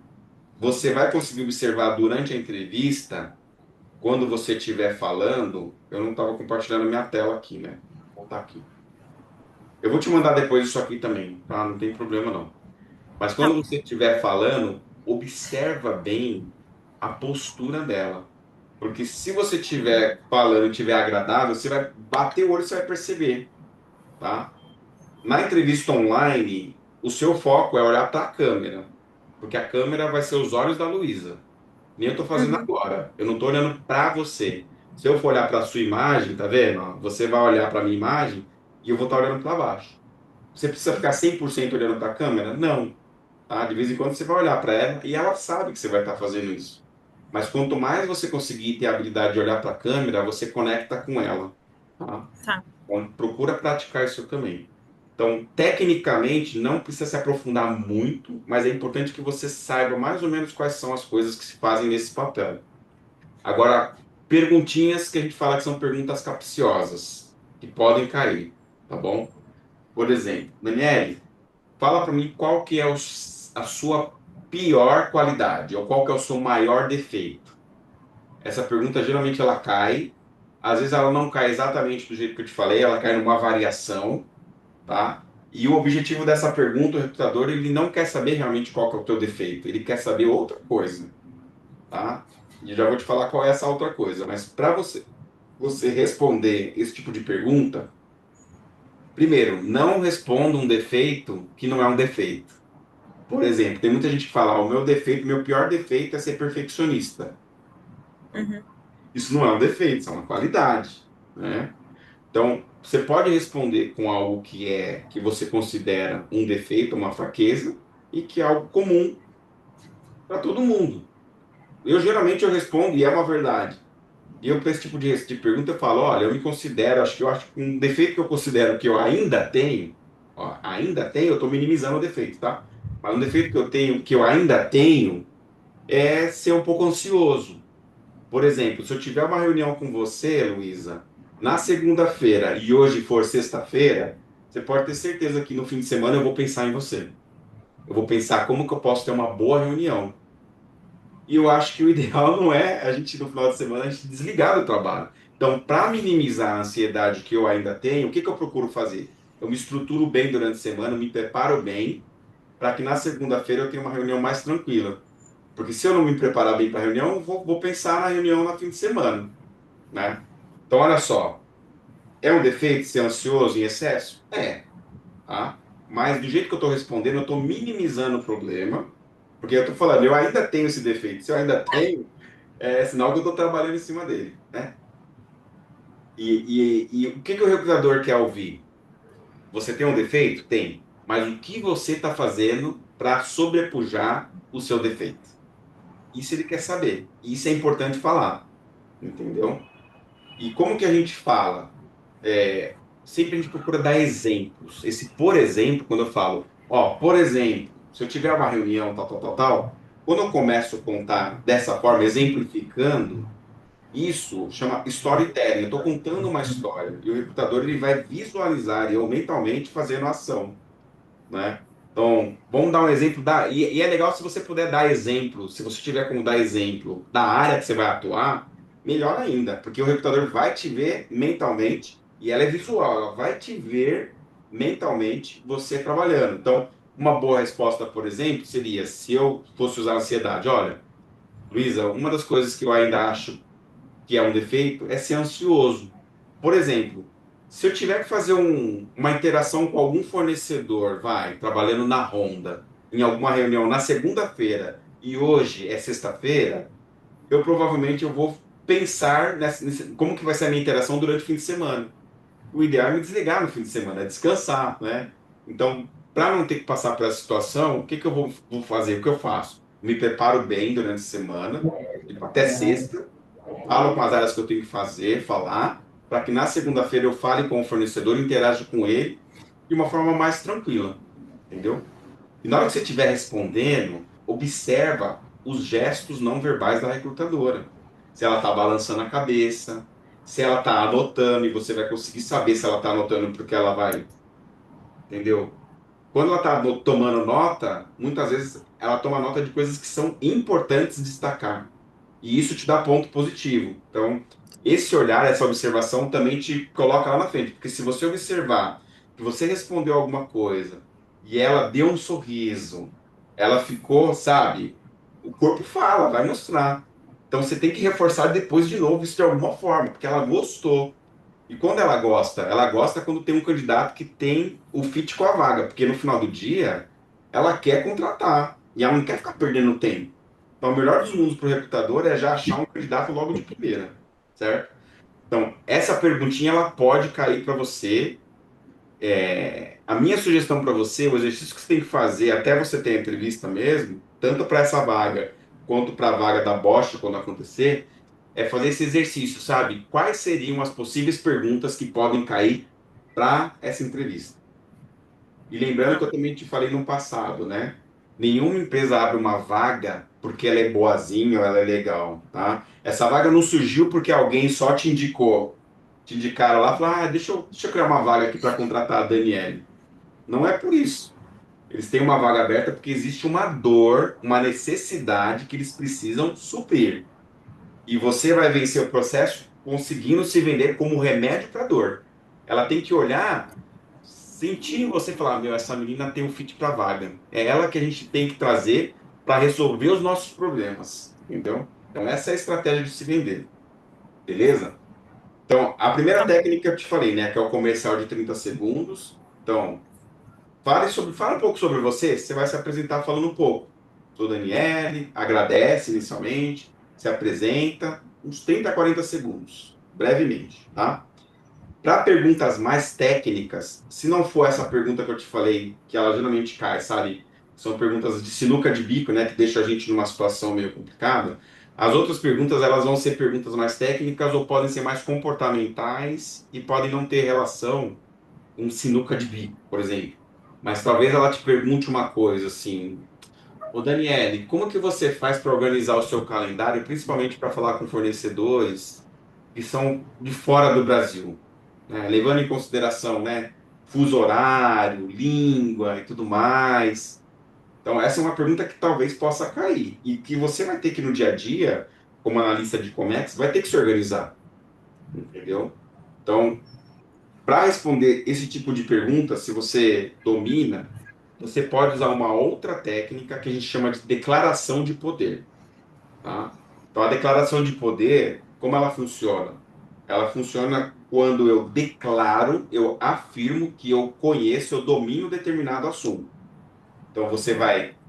você vai conseguir observar durante a entrevista, quando você estiver falando, eu não estava compartilhando a minha tela aqui, né? Vou voltar aqui. Eu vou te mandar depois isso aqui também, tá? Não tem problema não. Mas
Tá.
quando você estiver falando, observa bem a postura dela. Porque se você estiver falando e estiver agradável, você vai bater o olho e você vai perceber, tá? Na entrevista online, o seu foco é olhar para a câmera. Porque a câmera vai ser os olhos da Luísa. Nem eu estou fazendo
Uhum.
agora. Eu não estou olhando para você. Se eu for olhar para a sua imagem, tá vendo? Ó, você vai olhar para a minha imagem e eu vou estar olhando para baixo. Você precisa ficar 100% olhando para a câmera? Não. Tá? De vez em quando você vai olhar para ela e ela sabe que você vai estar fazendo isso. Mas quanto mais você conseguir ter a habilidade de olhar para a câmera, você conecta com ela. Tá?
Tá.
Então, procura praticar isso também. Então, tecnicamente, não precisa se aprofundar muito, mas é importante que você saiba mais ou menos quais são as coisas que se fazem nesse papel. Agora, perguntinhas que a gente fala que são perguntas capciosas, que podem cair, tá bom? Por exemplo, Daniele, fala para mim qual que é a sua pior qualidade, ou qual que é o seu maior defeito. Essa pergunta geralmente ela cai, às vezes ela não cai exatamente do jeito que eu te falei, ela cai numa variação, tá? E o objetivo dessa pergunta, o recrutador, ele não quer saber realmente qual que é o teu defeito, ele quer saber outra coisa, tá? E já vou te falar qual é essa outra coisa, mas para você responder esse tipo de pergunta, primeiro, não responda um defeito que não é um defeito. Por exemplo, tem muita gente que fala, o meu defeito, meu pior defeito é ser perfeccionista.
Uhum.
Isso não é um defeito, isso é uma qualidade, né? Então, você pode responder com algo que você considera um defeito, uma fraqueza, e que é algo comum para todo mundo. Eu geralmente eu respondo e é uma verdade. E eu, para esse tipo de pergunta, eu falo, olha, eu me considero, acho que um defeito que eu considero que eu ainda tenho, ó, ainda tenho, eu estou minimizando o defeito, tá? Mas um defeito que eu tenho, que eu ainda tenho, é ser um pouco ansioso. Por exemplo, se eu tiver uma reunião com você, Luísa, na segunda-feira e hoje for sexta-feira, você pode ter certeza que no fim de semana eu vou pensar em você. Eu vou pensar como que eu posso ter uma boa reunião. E eu acho que o ideal não é a gente, no final de semana, a gente desligar do trabalho. Então, para minimizar a ansiedade que eu ainda tenho, o que que eu procuro fazer? Eu me estruturo bem durante a semana, me preparo bem, para que na segunda-feira eu tenha uma reunião mais tranquila. Porque se eu não me preparar bem para a reunião, eu vou pensar na reunião no fim de semana, né? Então, olha só, é um defeito ser ansioso em excesso? É, tá? Mas do jeito que eu estou respondendo, eu estou minimizando o problema, porque eu estou falando, eu ainda tenho esse defeito. Se eu ainda tenho, é sinal que eu estou trabalhando em cima dele, né? E o que que o recrutador quer ouvir? Você tem um defeito? Tem. Mas o que você está fazendo para sobrepujar o seu defeito? Isso ele quer saber. Isso é importante falar, entendeu? E como que a gente fala? Sempre a gente procura dar exemplos. Esse por exemplo, quando eu falo, ó, por exemplo, se eu tiver uma reunião, tal, tal, tal, tal, quando eu começo a contar dessa forma, exemplificando, isso chama storytelling. Eu estou contando uma história e o recrutador ele vai visualizar e eu mentalmente fazendo a ação, né? Então, vamos dar um exemplo e é legal se você puder dar exemplo, se você tiver como dar exemplo da área que você vai atuar, melhor ainda, porque o recrutador vai te ver mentalmente e ela é visual, ela vai te ver mentalmente você trabalhando. Então, uma boa resposta, por exemplo, seria se eu fosse usar ansiedade, olha, Luísa, uma das coisas que eu ainda acho que é um defeito, é ser ansioso. Por exemplo, se eu tiver que fazer uma interação com algum fornecedor, vai, trabalhando na Honda, em alguma reunião na segunda-feira e hoje é sexta-feira, eu provavelmente eu vou pensar como que vai ser a minha interação durante o fim de semana. O ideal é me desligar no fim de semana, é descansar, né? Então, para não ter que passar por essa situação, o que que eu vou fazer? O que eu faço? Me preparo bem durante a semana, tipo, até sexta, falo com as áreas que eu tenho que fazer, falar, para que na segunda-feira eu fale com o fornecedor, interaja com ele de uma forma mais tranquila, entendeu? E na hora que você estiver respondendo, observa os gestos não verbais da recrutadora. Se ela está balançando a cabeça, se ela está anotando, e você vai conseguir saber se ela está anotando porque ela vai, entendeu? Quando ela está tomando nota, muitas vezes ela toma nota de coisas que são importantes destacar. E isso te dá ponto positivo. Então, esse olhar, essa observação também te coloca lá na frente. Porque se você observar que você respondeu alguma coisa e ela deu um sorriso, ela ficou, sabe? O corpo fala, vai mostrar. Então, você tem que reforçar depois de novo isso de alguma forma, porque ela gostou. E quando ela gosta quando tem um candidato que tem o fit com a vaga, porque no final do dia ela quer contratar e ela não quer ficar perdendo tempo. Então, o melhor dos mundos para o recrutador é já achar um candidato logo de primeira, certo? Então, essa perguntinha ela pode cair para você. A minha sugestão para você, o exercício que você tem que fazer até você ter a entrevista mesmo, tanto para essa vaga quanto para a vaga da Bosch quando acontecer, é fazer esse exercício, sabe? Quais seriam as possíveis perguntas que podem cair para essa entrevista? E lembrando que eu também te falei no passado, né? Nenhuma empresa abre uma vaga porque ela é boazinha ou ela é legal, tá? Essa vaga não surgiu porque alguém só te indicou. Te indicaram lá e falaram, deixa eu criar uma vaga aqui para contratar a Daniele. Não é por isso. Eles têm uma vaga aberta porque existe uma dor, uma necessidade que eles precisam suprir. E você vai vencer o processo conseguindo se vender como remédio para dor. Ela tem que olhar, sentir em você e falar: meu, essa menina tem um fit para vaga. É ela que a gente tem que trazer para resolver os nossos problemas. Entendeu? Então, essa é a estratégia de se vender, beleza? Então, a primeira
Tá bom.
técnica eu te falei, né, que é o comercial de 30 segundos. Então, fala um pouco sobre você, você vai se apresentar falando um pouco. Sou Daniele, agradece inicialmente, se apresenta, uns 30 a 40 segundos, brevemente, tá? Para perguntas mais técnicas, se não for essa pergunta que eu te falei, que ela geralmente cai, sabe? São perguntas de sinuca de bico, né? Que deixa a gente numa situação meio complicada. As outras perguntas, elas vão ser perguntas mais técnicas ou podem ser mais comportamentais e podem não ter relação com sinuca de bico, por exemplo. Mas talvez ela te pergunte uma coisa assim: ô Daniele, como que você faz para organizar o seu calendário, principalmente para falar com fornecedores que são de fora do Brasil, né? Levando em consideração, né, fuso horário, língua e tudo mais. Então, essa é uma pergunta que talvez possa cair e que você vai ter que, no dia a dia, como analista de Comex, vai ter que se organizar, entendeu? Então, para responder esse tipo de pergunta, se você domina, você pode usar uma outra técnica que a gente chama de declaração de poder, tá? Então, a declaração de poder, como ela funciona? Ela funciona quando eu declaro, eu afirmo que eu conheço, eu domino determinado assunto. Então,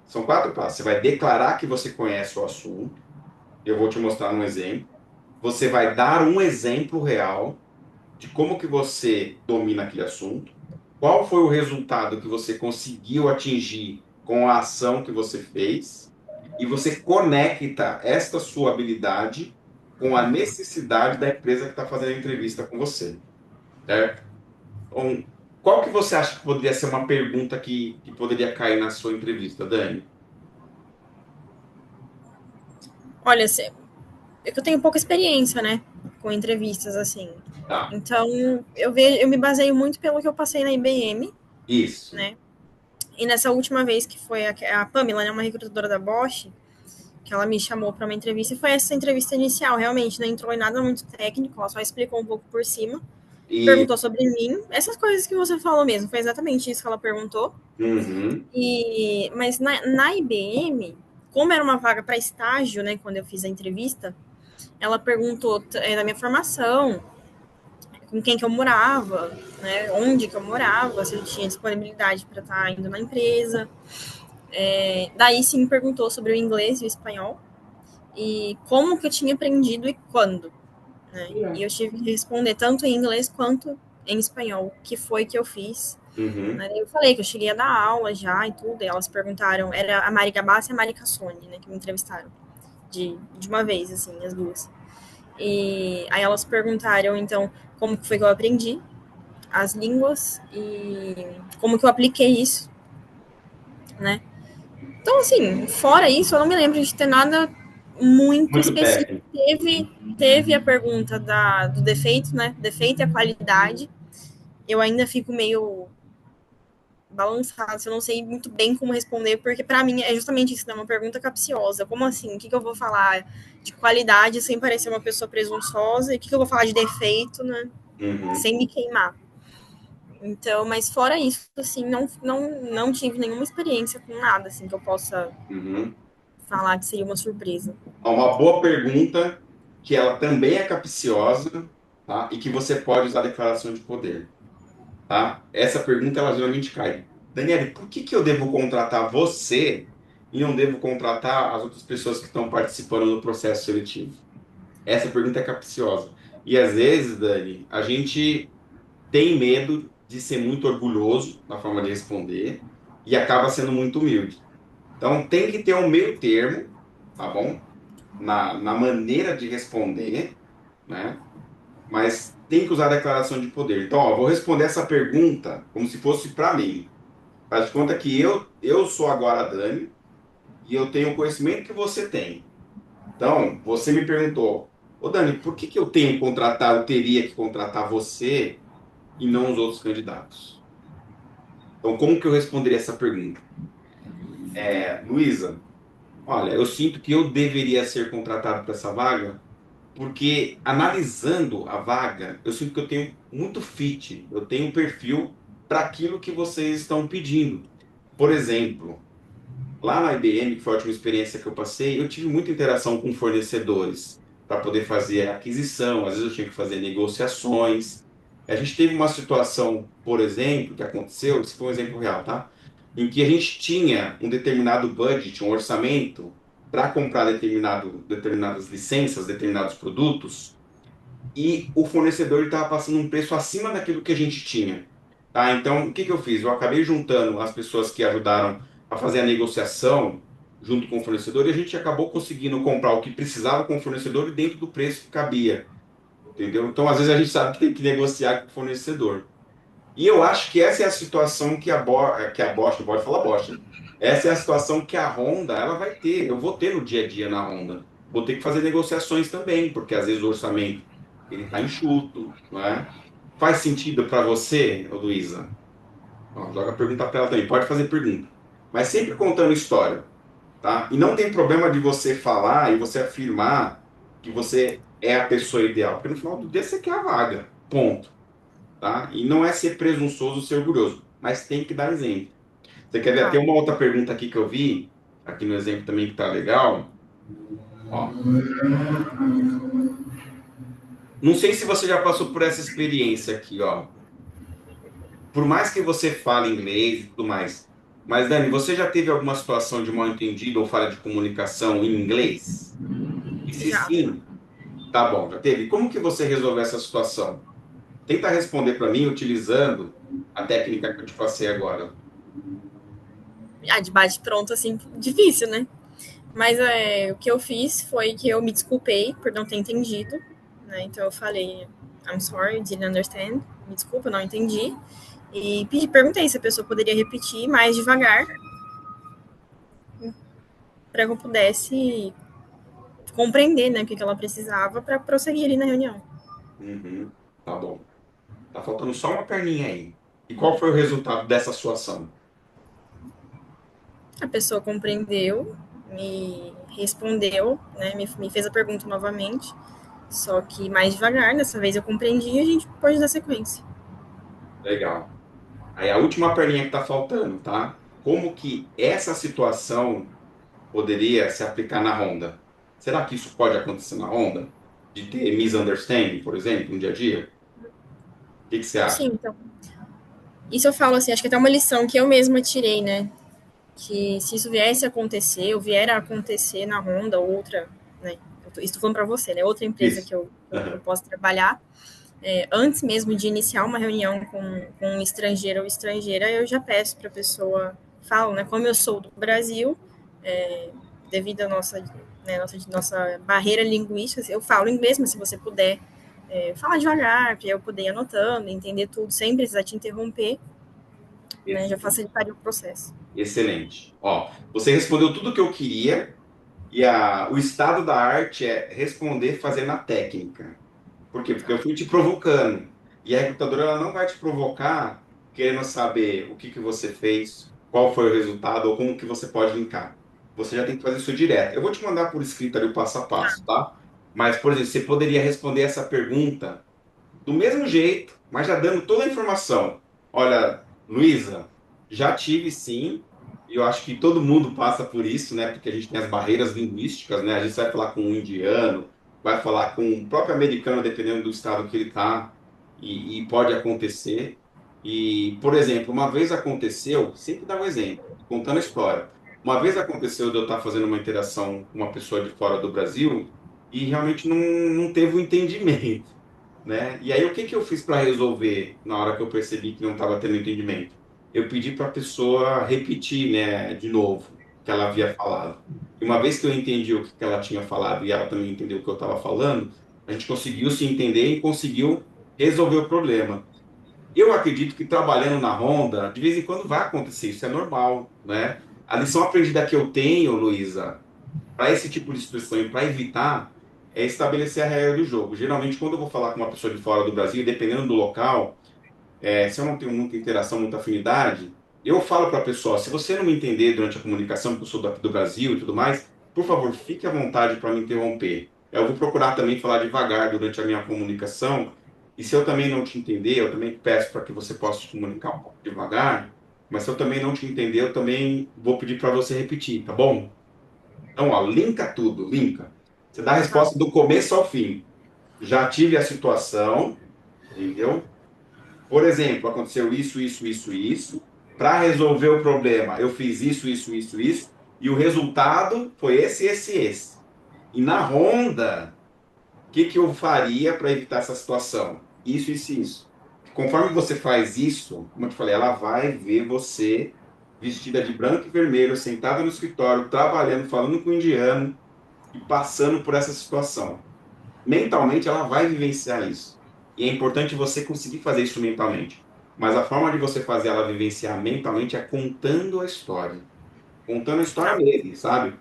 são quatro passos. Você vai declarar que você conhece o assunto. Eu vou te mostrar um exemplo. Você vai dar um exemplo real de como que você domina aquele assunto. Qual foi o resultado que você conseguiu atingir com a ação que você fez? E você conecta esta sua habilidade com a necessidade da empresa que está fazendo a entrevista com você, certo? Então, qual que você acha que poderia ser uma pergunta que poderia cair na sua entrevista, Dani?
Olha, é que eu tenho pouca experiência, né, com entrevistas assim.
Tá,
Então, eu me baseio muito pelo que eu passei na IBM,
isso.
né? E nessa última vez que foi a Pamela, né, uma recrutadora da Bosch, que ela me chamou para uma entrevista, e foi essa entrevista inicial, realmente, não entrou em nada muito técnico, ela só explicou um pouco por cima,
E,
perguntou sobre mim, essas coisas que você falou mesmo, foi exatamente isso que ela perguntou.
uhum,
Mas na IBM, como era uma vaga para estágio, né, quando eu fiz a entrevista, ela perguntou da minha formação, com quem que eu morava, né, onde que eu morava, se eu tinha disponibilidade para estar indo na empresa. Daí sim me perguntou sobre o inglês e o espanhol e como que eu tinha aprendido e quando, né? E eu tive que responder tanto em inglês quanto em espanhol, que foi que eu fiz.
uhum,
Né? Eu falei que eu cheguei a dar aula já e tudo, e elas perguntaram, era a Mari Gabassi e a Mari Cassoni, né, que me entrevistaram de uma vez, assim, as duas. E aí elas perguntaram, então, como que foi que eu aprendi as línguas e como que eu apliquei isso, né? Então, assim, fora isso, eu não me lembro de ter nada muito
muito
específico.
técnico.
Teve a pergunta do defeito, né? Defeito e a qualidade. Eu ainda fico meio balançada, eu não sei muito bem como responder, porque para mim é justamente isso, né? Uma pergunta capciosa. Como assim? O que eu vou falar de qualidade sem parecer uma pessoa presunçosa? E o que eu vou falar de defeito, né?
Uhum,
Sem me queimar. Então, mas fora isso, assim, não tive nenhuma experiência com nada, assim, que eu possa
uhum.
falar que seria uma surpresa.
Uma boa pergunta, que ela também é capciosa, tá? E que você pode usar a declaração de poder, tá? Essa pergunta, ela geralmente cai. Daniele, por que que eu devo contratar você e não devo contratar as outras pessoas que estão participando do processo seletivo? Essa pergunta é capciosa. E às vezes, Dani, a gente tem medo de ser muito orgulhoso na forma de responder e acaba sendo muito humilde. Então, tem que ter um meio termo, tá bom? Na maneira de responder, né? Mas tem que usar a declaração de poder. Então, ó, vou responder essa pergunta como se fosse para mim. Faz de conta que eu sou agora a Dani e eu tenho o conhecimento que você tem. Então, você me perguntou, ô Dani, por que que eu teria que contratar você e não os outros candidatos? Então, como que eu responderia essa pergunta? Luísa, olha, eu sinto que eu deveria ser contratado para essa vaga porque analisando a vaga, eu sinto que eu tenho muito fit, eu tenho um perfil para aquilo que vocês estão pedindo. Por exemplo, Lá na IBM, que foi a última experiência que eu passei, eu tive muita interação com fornecedores para poder fazer aquisição, às vezes eu tinha que fazer negociações. A gente teve uma situação, por exemplo, que aconteceu, esse foi um exemplo real, tá? Em que a gente tinha um determinado budget, um orçamento, para comprar determinadas licenças, determinados produtos, e o fornecedor estava passando um preço acima daquilo que a gente tinha. Tá? Então, o que que eu fiz? Eu acabei juntando as pessoas que ajudaram a fazer a negociação junto com o fornecedor e a gente acabou conseguindo comprar o que precisava com o fornecedor e dentro do preço que cabia. Entendeu? Então, às vezes a gente sabe que tem que negociar com o fornecedor. E eu acho que essa é a situação que a Bosch, pode falar Bosch, né? Essa é a situação que a Honda ela vai ter. Eu vou ter no dia a dia na Honda. Vou ter que fazer negociações também, porque às vezes o orçamento ele está enxuto, não é? Faz sentido para você, ô Luísa? Ó, joga a pergunta para ela também. Pode fazer pergunta, mas sempre contando história, tá? E não tem problema de você falar e você afirmar que você é a pessoa ideal, porque no final do dia você quer a vaga. Ponto, tá? E não é ser presunçoso, ser orgulhoso, mas tem que dar exemplo. Você quer ver até
Tá.
uma outra pergunta aqui que eu vi, aqui no exemplo também que tá legal. Ó, não sei se você já passou por essa experiência aqui, ó. Por mais que você fale inglês e tudo mais, mas Dani, você já teve alguma situação de mal-entendido ou falha de comunicação em inglês? E se
Já.
sim, tá bom, já teve. Como que você resolveu essa situação? Tenta responder para mim utilizando a técnica que eu te passei agora.
Ah, de bate pronto, assim, difícil, né? Mas o que eu fiz foi que eu me desculpei por não ter entendido, né? Então eu falei, I'm sorry, didn't understand. Me desculpa, não entendi. E perguntei se a pessoa poderia repetir mais devagar para que eu pudesse compreender, né, o que ela precisava para prosseguir ali na reunião.
Uhum, tá bom. Tá faltando só uma perninha aí. E qual foi o resultado dessa sua ação?
A pessoa compreendeu, me respondeu, né, me fez a pergunta novamente, só que mais devagar. Dessa vez eu compreendi e a gente pode dar sequência.
Legal. Aí a última perninha que tá faltando, tá? Como que essa situação poderia se aplicar na Honda? Será que isso pode acontecer na Honda? De ter misunderstanding, por exemplo, no dia a dia? O que que você acha?
Sim, então. Isso eu falo assim, acho que até uma lição que eu mesma tirei, né? Que se isso viesse a acontecer, ou vier a acontecer na Honda, outra, né? Estou falando para você, né? Outra empresa
Isso.
que eu
Aham.
posso trabalhar, antes mesmo de iniciar uma reunião com um estrangeiro ou estrangeira, eu já peço para a pessoa, falo, né? Como eu sou do Brasil, devido à nossa barreira linguística, eu falo inglês, mas se você puder falar devagar, para eu poder ir anotando, entender tudo, sem precisar te interromper, né? Já
Excelente.
facilitaria o processo.
Excelente. Ó, você respondeu tudo o que eu queria e o estado da arte é responder fazendo a técnica. Por quê? Porque eu fui te provocando. E a recrutadora ela não vai te provocar querendo saber o que que você fez, qual foi o resultado ou como que você pode linkar. Você já tem que fazer isso direto. Eu vou te mandar por escrito ali o passo a passo, tá? Mas, por exemplo, você poderia responder essa pergunta do mesmo jeito, mas já dando toda a informação. Olha, Luísa, já tive sim, e eu acho que todo mundo passa por isso, né? Porque a gente tem as barreiras linguísticas, né? A gente vai falar com um indiano, vai falar com o próprio americano, dependendo do estado que ele está, e pode acontecer. E, por exemplo, uma vez aconteceu, sempre dá um exemplo, contando a história. Uma vez aconteceu de eu estar fazendo uma interação com uma pessoa de fora do Brasil e realmente não teve o entendimento, né? E aí o que que eu fiz para resolver na hora que eu percebi que não estava tendo entendimento? Eu pedi para a pessoa repetir, né, de novo o que ela havia falado. E uma vez que eu entendi o que que ela tinha falado e ela também entendeu o que eu estava falando, a gente conseguiu se entender e conseguiu resolver o problema. Eu acredito que trabalhando na Honda, de vez em quando vai acontecer, isso é normal, né? A lição aprendida que eu tenho, Luísa, para esse tipo de situação e para evitar é estabelecer a regra do jogo. Geralmente, quando eu vou falar com uma pessoa de fora do Brasil, dependendo do local, se eu não tenho muita interação, muita afinidade, eu falo para a pessoa: se você não me entender durante a comunicação, porque eu sou daqui do Brasil e tudo mais, por favor, fique à vontade para me interromper. Eu vou procurar também falar devagar durante a minha comunicação, e se eu também não te entender, eu também peço para que você possa se comunicar um pouco devagar, mas se eu também não te entender, eu também vou pedir para você repetir, tá bom? Então, ó, linka tudo, linka. Você dá a
Tá.
resposta do começo ao fim. Já tive a situação, entendeu? Por exemplo, aconteceu isso, isso, isso, isso. Para resolver o problema, eu fiz isso, isso, isso, isso, e o resultado foi esse, esse, esse. E na ronda, o que que eu faria para evitar essa situação? Isso, isso. Conforme você faz isso, como eu te falei, ela vai ver você vestida de branco e vermelho, sentada no escritório, trabalhando, falando com o indiano e passando por essa situação. Mentalmente, ela vai vivenciar isso. E é importante você conseguir fazer isso mentalmente. Mas a forma de você fazer ela vivenciar mentalmente é contando a história. Contando a história
Tá.
mesmo, sabe?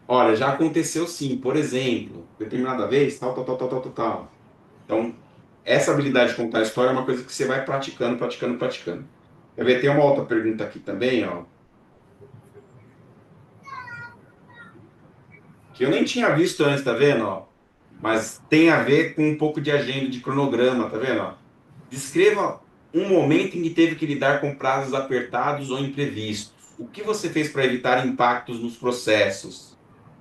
Olha, já aconteceu sim, por exemplo, determinada vez, tal, tal, tal, tal, tal, tal, tal. Então, essa habilidade de contar a história é uma coisa que você vai praticando, praticando, praticando. Quer ver? Tem uma outra pergunta aqui também, ó, que eu nem tinha visto antes, tá vendo, ó? Mas tem a ver com um pouco de agenda, de cronograma, tá vendo, ó? Descreva um momento em que teve que lidar com prazos apertados ou imprevistos. O que você fez para evitar impactos nos processos?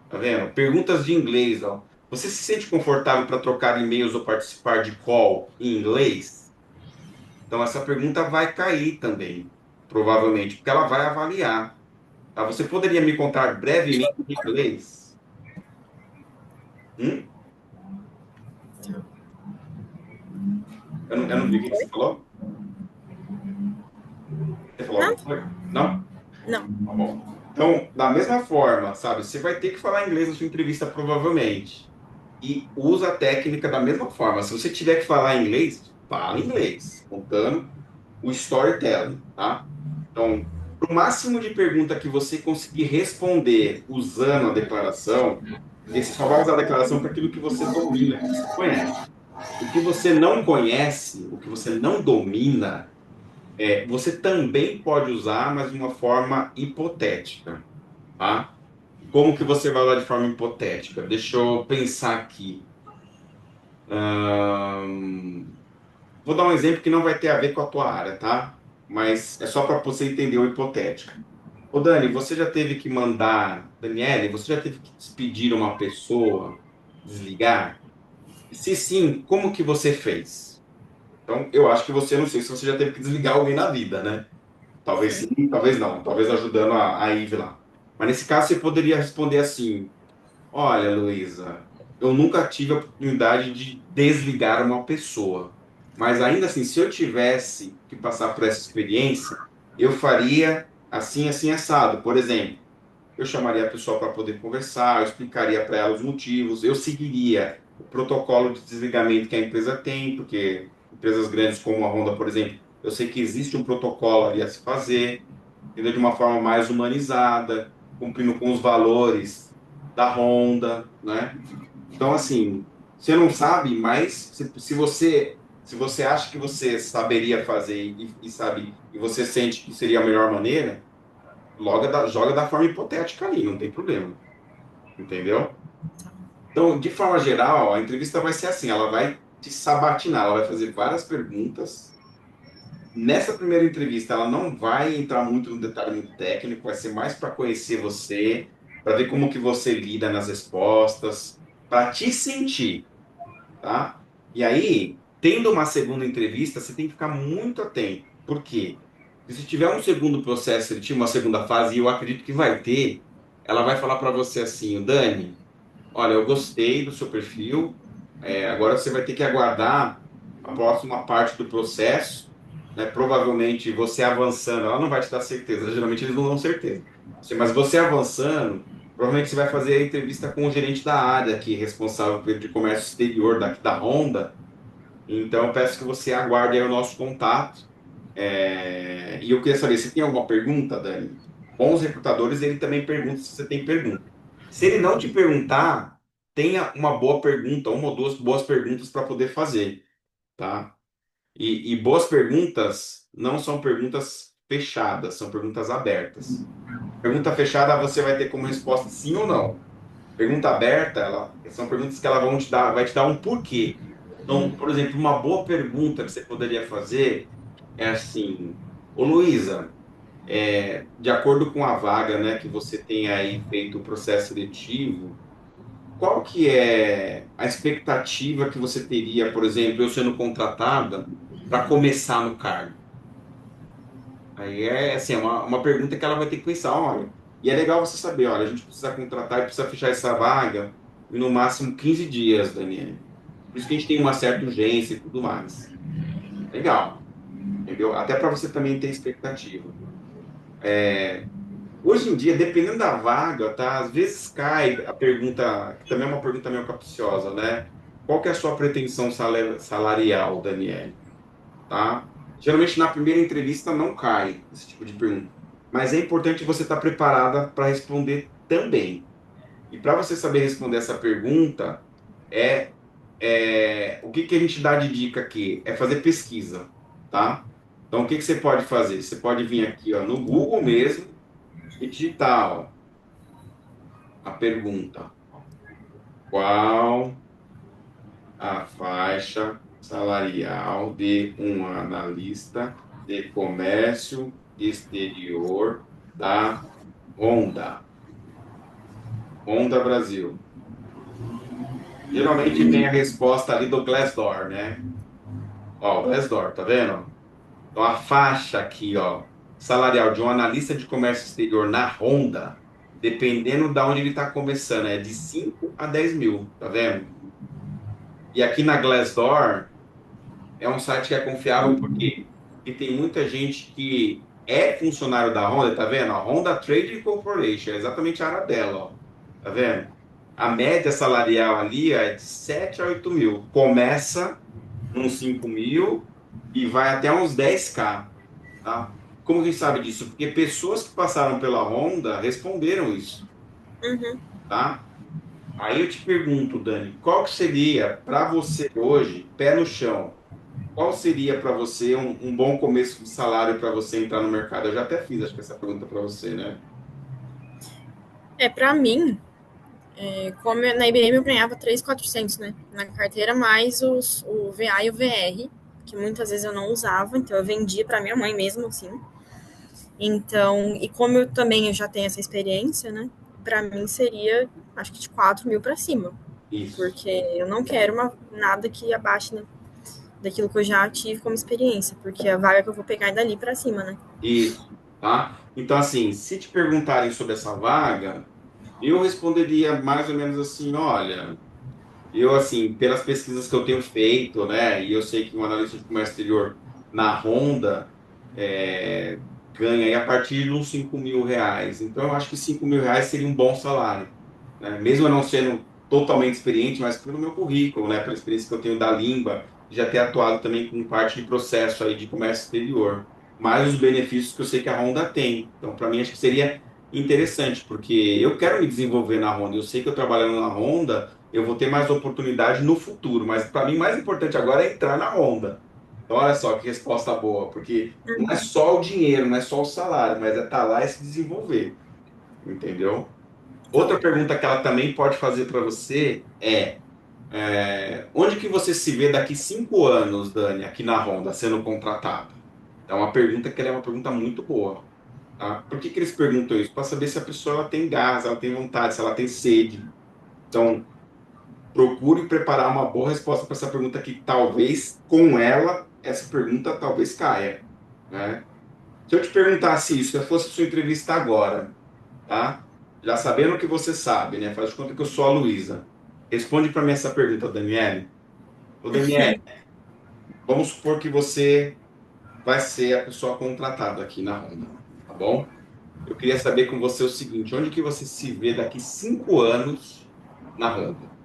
Tá vendo? Perguntas de inglês, ó. Você se sente confortável para trocar e-mails ou participar de call em inglês? Então, essa pergunta vai cair também, provavelmente, porque ela vai avaliar. Tá? Você poderia me contar brevemente em inglês? Hum? Eu não vi o que você
Oi?
falou. Você falou alguma
Nada?
coisa? Não?
Não.
Tá bom. Então, da mesma forma, sabe, você vai ter que falar inglês na sua entrevista, provavelmente. E usa a técnica da mesma forma. Se você tiver que falar inglês, fala inglês, contando o storytelling, tá? Então, o máximo de pergunta que você conseguir responder usando a declaração, porque você só vai usar a declaração para aquilo que você domina, que você conhece. O que você não conhece, o que você não domina, você também pode usar, mas de uma forma hipotética, tá? Como que você vai usar de forma hipotética? Deixa eu pensar aqui. Ahn, Vou dar um exemplo que não vai ter a ver com a tua área, tá? Mas é só para você entender o hipotético. Ô Dani, você já teve que mandar, Daniele, você já teve que despedir uma pessoa, desligar? Se sim, como que você fez? Então, eu acho que você, não sei se você já teve que desligar alguém na vida, né? Talvez sim, talvez não, talvez ajudando a Ive lá. Mas nesse caso você poderia responder assim: olha, Luísa, eu nunca tive a oportunidade de desligar uma pessoa. Mas ainda assim, se eu tivesse que passar por essa experiência, eu faria assim, assim, assado. Por exemplo, eu chamaria a pessoa para poder conversar, eu explicaria para ela os motivos, eu seguiria o protocolo de desligamento que a empresa tem, porque empresas grandes como a Honda, por exemplo, eu sei que existe um protocolo ali a se fazer, entendeu? De uma forma mais humanizada, cumprindo com os valores da Honda, né? Então, assim, você não sabe, mas se você acha que você saberia fazer e sabe e você sente que seria a melhor maneira, joga da forma hipotética ali, não tem problema, entendeu? Então, de forma geral, a entrevista vai ser assim, ela vai te sabatinar, ela vai fazer várias perguntas. Nessa primeira entrevista, ela não vai entrar muito no detalhe muito técnico, vai ser mais para conhecer você, para ver como que você lida nas respostas, para te sentir, tá? E aí, tendo uma segunda entrevista, você tem que ficar muito atento. Por quê? Porque se tiver um segundo processo, ele tiver uma segunda fase, e eu acredito que vai ter, ela vai falar para você assim, Dani, olha, eu gostei do seu perfil, agora você vai ter que aguardar a próxima parte do processo, né? Provavelmente você avançando, ela não vai te dar certeza, geralmente eles não dão certeza. Mas você avançando, provavelmente você vai fazer a entrevista com o gerente da área aqui, responsável de comércio exterior da Honda. Então, eu peço que você aguarde aí o nosso contato. E eu queria saber, se tem alguma pergunta, Dani? Bons recrutadores, ele também pergunta se você tem pergunta. Se ele não te perguntar, tenha uma boa pergunta, uma ou duas boas perguntas para poder fazer, tá? E boas perguntas não são perguntas fechadas, são perguntas abertas. Pergunta fechada, você vai ter como resposta sim ou não. Pergunta aberta, são perguntas que ela vai te dar um porquê. Então, por exemplo, uma boa pergunta que você poderia fazer é assim: Ô Luísa, de acordo com a vaga, né, que você tem aí feito o processo seletivo, qual que é a expectativa que você teria, por exemplo, eu sendo contratada para começar no cargo? Aí é assim, é uma pergunta que ela vai ter que pensar, olha, e é legal você saber, olha, a gente precisa contratar e precisa fechar essa vaga em no máximo 15 dias, Daniel. Por isso que a gente tem uma certa urgência e tudo mais. Legal, entendeu? Até para você também ter expectativa. Hoje em dia, dependendo da vaga, tá? Às vezes cai a pergunta, que também é uma pergunta meio capciosa, né? Qual que é a sua pretensão salarial, Daniel? Tá? Geralmente na primeira entrevista não cai esse tipo de pergunta, mas é importante você estar preparada para responder também. E para você saber responder essa pergunta, é, o que que a gente dá de dica aqui? É fazer pesquisa, tá? Então, o que que você pode fazer? Você pode vir aqui, ó, no Google mesmo e digitar, ó, a pergunta: qual a faixa salarial de um analista de comércio exterior da Honda? Honda Brasil. Geralmente vem a resposta ali do Glassdoor, né? Ó, o Glassdoor, tá vendo? Então a faixa aqui, ó, salarial de um analista de comércio exterior na Honda, dependendo de onde ele está começando, é de 5 a 10 mil, tá vendo? E aqui na Glassdoor, é um site que é confiável porque tem muita gente que é funcionário da Honda, tá vendo? A Honda Trading Corporation, é exatamente a área dela, ó. Tá vendo? A média salarial ali é de 7 a 8 mil. Começa uns 5 mil e vai até uns 10K, tá? Como a gente sabe disso? Porque pessoas que passaram pela Honda responderam isso,
Uhum.
tá? Aí eu te pergunto, Dani, qual que seria para você hoje, pé no chão, qual seria para você um bom começo de salário para você entrar no mercado? Eu já até fiz, acho que essa pergunta para você, né?
Para mim, como na IBM eu ganhava 3.400, né? Na carteira, mais o VA e o VR, que muitas vezes eu não usava, então eu vendia para minha mãe mesmo, assim. Então, e como eu já tenho essa experiência, né? Para mim seria, acho que de 4 mil para cima.
Isso,
Porque eu não quero nada que abaixe, né, daquilo que eu já tive como experiência, porque a vaga que eu vou pegar é dali para cima, né?
isso, tá? Então, assim, se te perguntarem sobre essa vaga, eu responderia mais ou menos assim, olha, eu, assim, pelas pesquisas que eu tenho feito, né, e eu sei que um analista de comércio exterior na Honda ganha aí a partir de uns 5 mil reais. Então, eu acho que 5 mil reais seria um bom salário, né? Mesmo eu não sendo totalmente experiente, mas pelo meu currículo, né, pela experiência que eu tenho da língua, já ter atuado também com parte de processo aí de comércio exterior, mais os benefícios que eu sei que a Honda tem. Então, para mim, acho que seria interessante, porque eu quero me desenvolver na Honda. Eu sei que eu trabalhando na Honda, eu vou ter mais oportunidade no futuro, mas para mim, mais importante agora é entrar na Honda. Então, olha só que resposta boa, porque não é só o dinheiro, não é só o salário, mas é estar lá e se desenvolver, entendeu? Outra pergunta que ela também pode fazer para você onde que você se vê daqui 5 anos, Dani, aqui na Honda, sendo contratada? É uma pergunta que ela é uma pergunta muito boa, tá? Por que que eles perguntam isso? Para saber se a pessoa ela tem gás, ela tem vontade, se ela tem sede. Então, procure preparar uma boa resposta para essa pergunta que talvez com ela essa pergunta talvez caia, né? Se eu te perguntasse isso, se fosse sua entrevista agora, tá? Já sabendo o que você sabe, né? Faz de conta que eu sou a Luísa. Responde para mim essa pergunta, Daniele. Ô, Daniele, vamos supor que você vai ser a pessoa contratada aqui na Honda, tá bom? Eu queria saber com você o seguinte, onde que você se vê daqui 5 anos na Honda?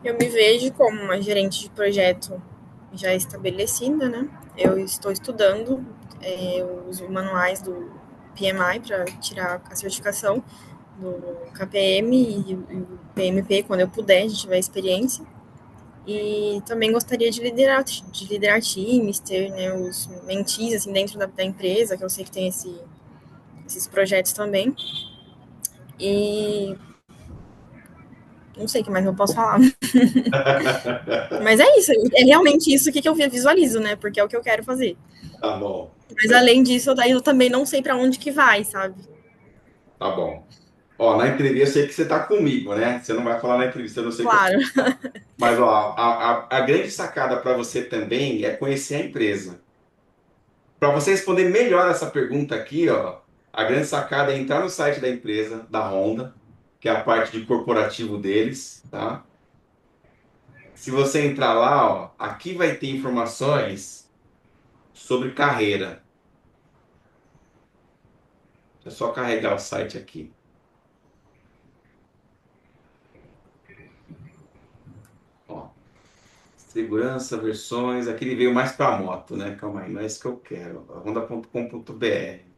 Eu me vejo como uma gerente de projeto já estabelecida, né? Eu estou estudando, eu uso manuais do PMI para tirar a certificação do KPM e o PMP quando eu puder, se tiver experiência. E também gostaria de liderar times, ter, né, os mentis assim, dentro da empresa, que eu sei que tem esses projetos também. E Não sei o que mais eu posso falar. Mas é isso, é realmente isso que eu visualizo, né? Porque é o que eu quero fazer.
Tá bom,
Mas além disso, daí eu também não sei para onde que vai, sabe?
tá bom. Ó, na entrevista eu sei que você tá comigo, né? Você não vai falar na entrevista, eu não sei que eu...
Claro.
Mas, ó, a grande sacada para você também é conhecer a empresa. Para você responder melhor essa pergunta aqui, ó, a grande sacada é entrar no site da empresa, da Honda, que é a parte de corporativo deles, tá? Se você entrar lá, ó, aqui vai ter informações sobre carreira. É só carregar o site aqui. Ó, segurança, versões. Aqui ele veio mais para moto, né? Calma aí, não é isso que eu quero. Honda.com.br.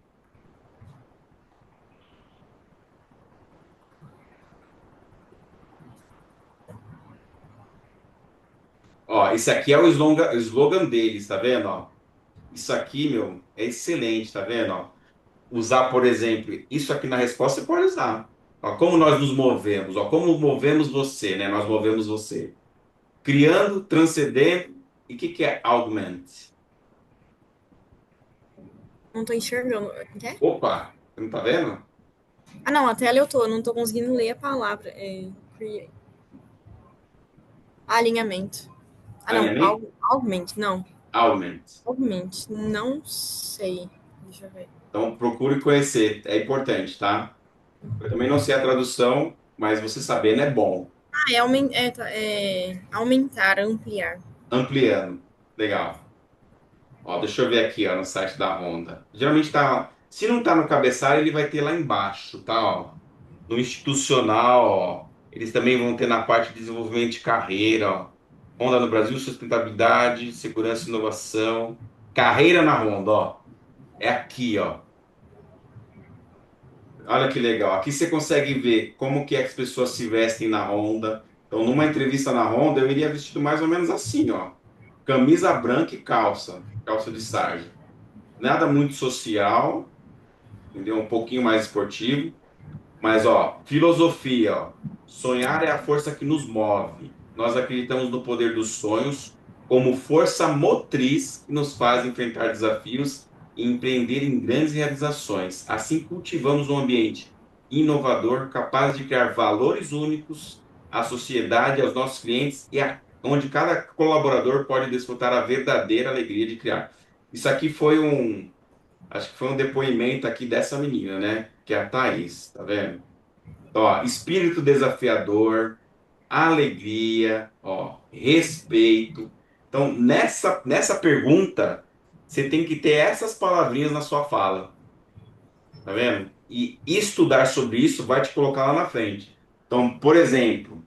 Ó, esse aqui é o slogan deles, tá vendo? Ó, isso aqui, meu, é excelente, tá vendo? Ó, usar, por exemplo, isso aqui na resposta você pode usar. Ó, como nós nos movemos, ó, como movemos você, né? Nós movemos você. Criando, transcendendo. E o que é augment?
Não tô enxergando. Quer?
Opa, você não tá vendo?
Ah, não, a tela eu tô, não tô conseguindo ler a palavra. Alinhamento. Ah, não,
Alinhamento?
augment, não.
Augment.
Augment, não sei. Deixa eu ver.
Então, procure conhecer, é importante, tá? Eu também não sei a tradução, mas você sabendo é bom.
Ah, é aumentar, ampliar.
Ampliando. Legal. Ó, deixa eu ver aqui, ó, no site da Honda. Geralmente tá, se não tá no cabeçalho, ele vai ter lá embaixo, tá, ó. No institucional, ó. Eles também vão ter na parte de desenvolvimento de carreira, ó. Honda no Brasil, sustentabilidade, segurança e inovação. Carreira na Honda, ó. É aqui, ó. Olha que legal. Aqui você consegue ver como que é que as pessoas se vestem na Honda. Então, numa entrevista na Honda, eu iria vestido mais ou menos assim, ó. Camisa branca e calça de sarja. Nada muito social, entendeu? Um pouquinho mais esportivo. Mas, ó, filosofia, ó. Sonhar é a força que nos move. Nós acreditamos no poder dos sonhos como força motriz que nos faz enfrentar desafios e empreender em grandes realizações. Assim, cultivamos um ambiente inovador, capaz de criar valores únicos à sociedade, aos nossos clientes onde cada colaborador pode desfrutar a verdadeira alegria de criar. Isso aqui foi acho que foi um depoimento aqui dessa menina, né? Que é a Thaís, tá vendo? Ó, espírito desafiador, alegria, ó, respeito. Então, nessa pergunta, você tem que ter essas palavrinhas na sua fala, tá vendo? E estudar sobre isso vai te colocar lá na frente. Então, por exemplo,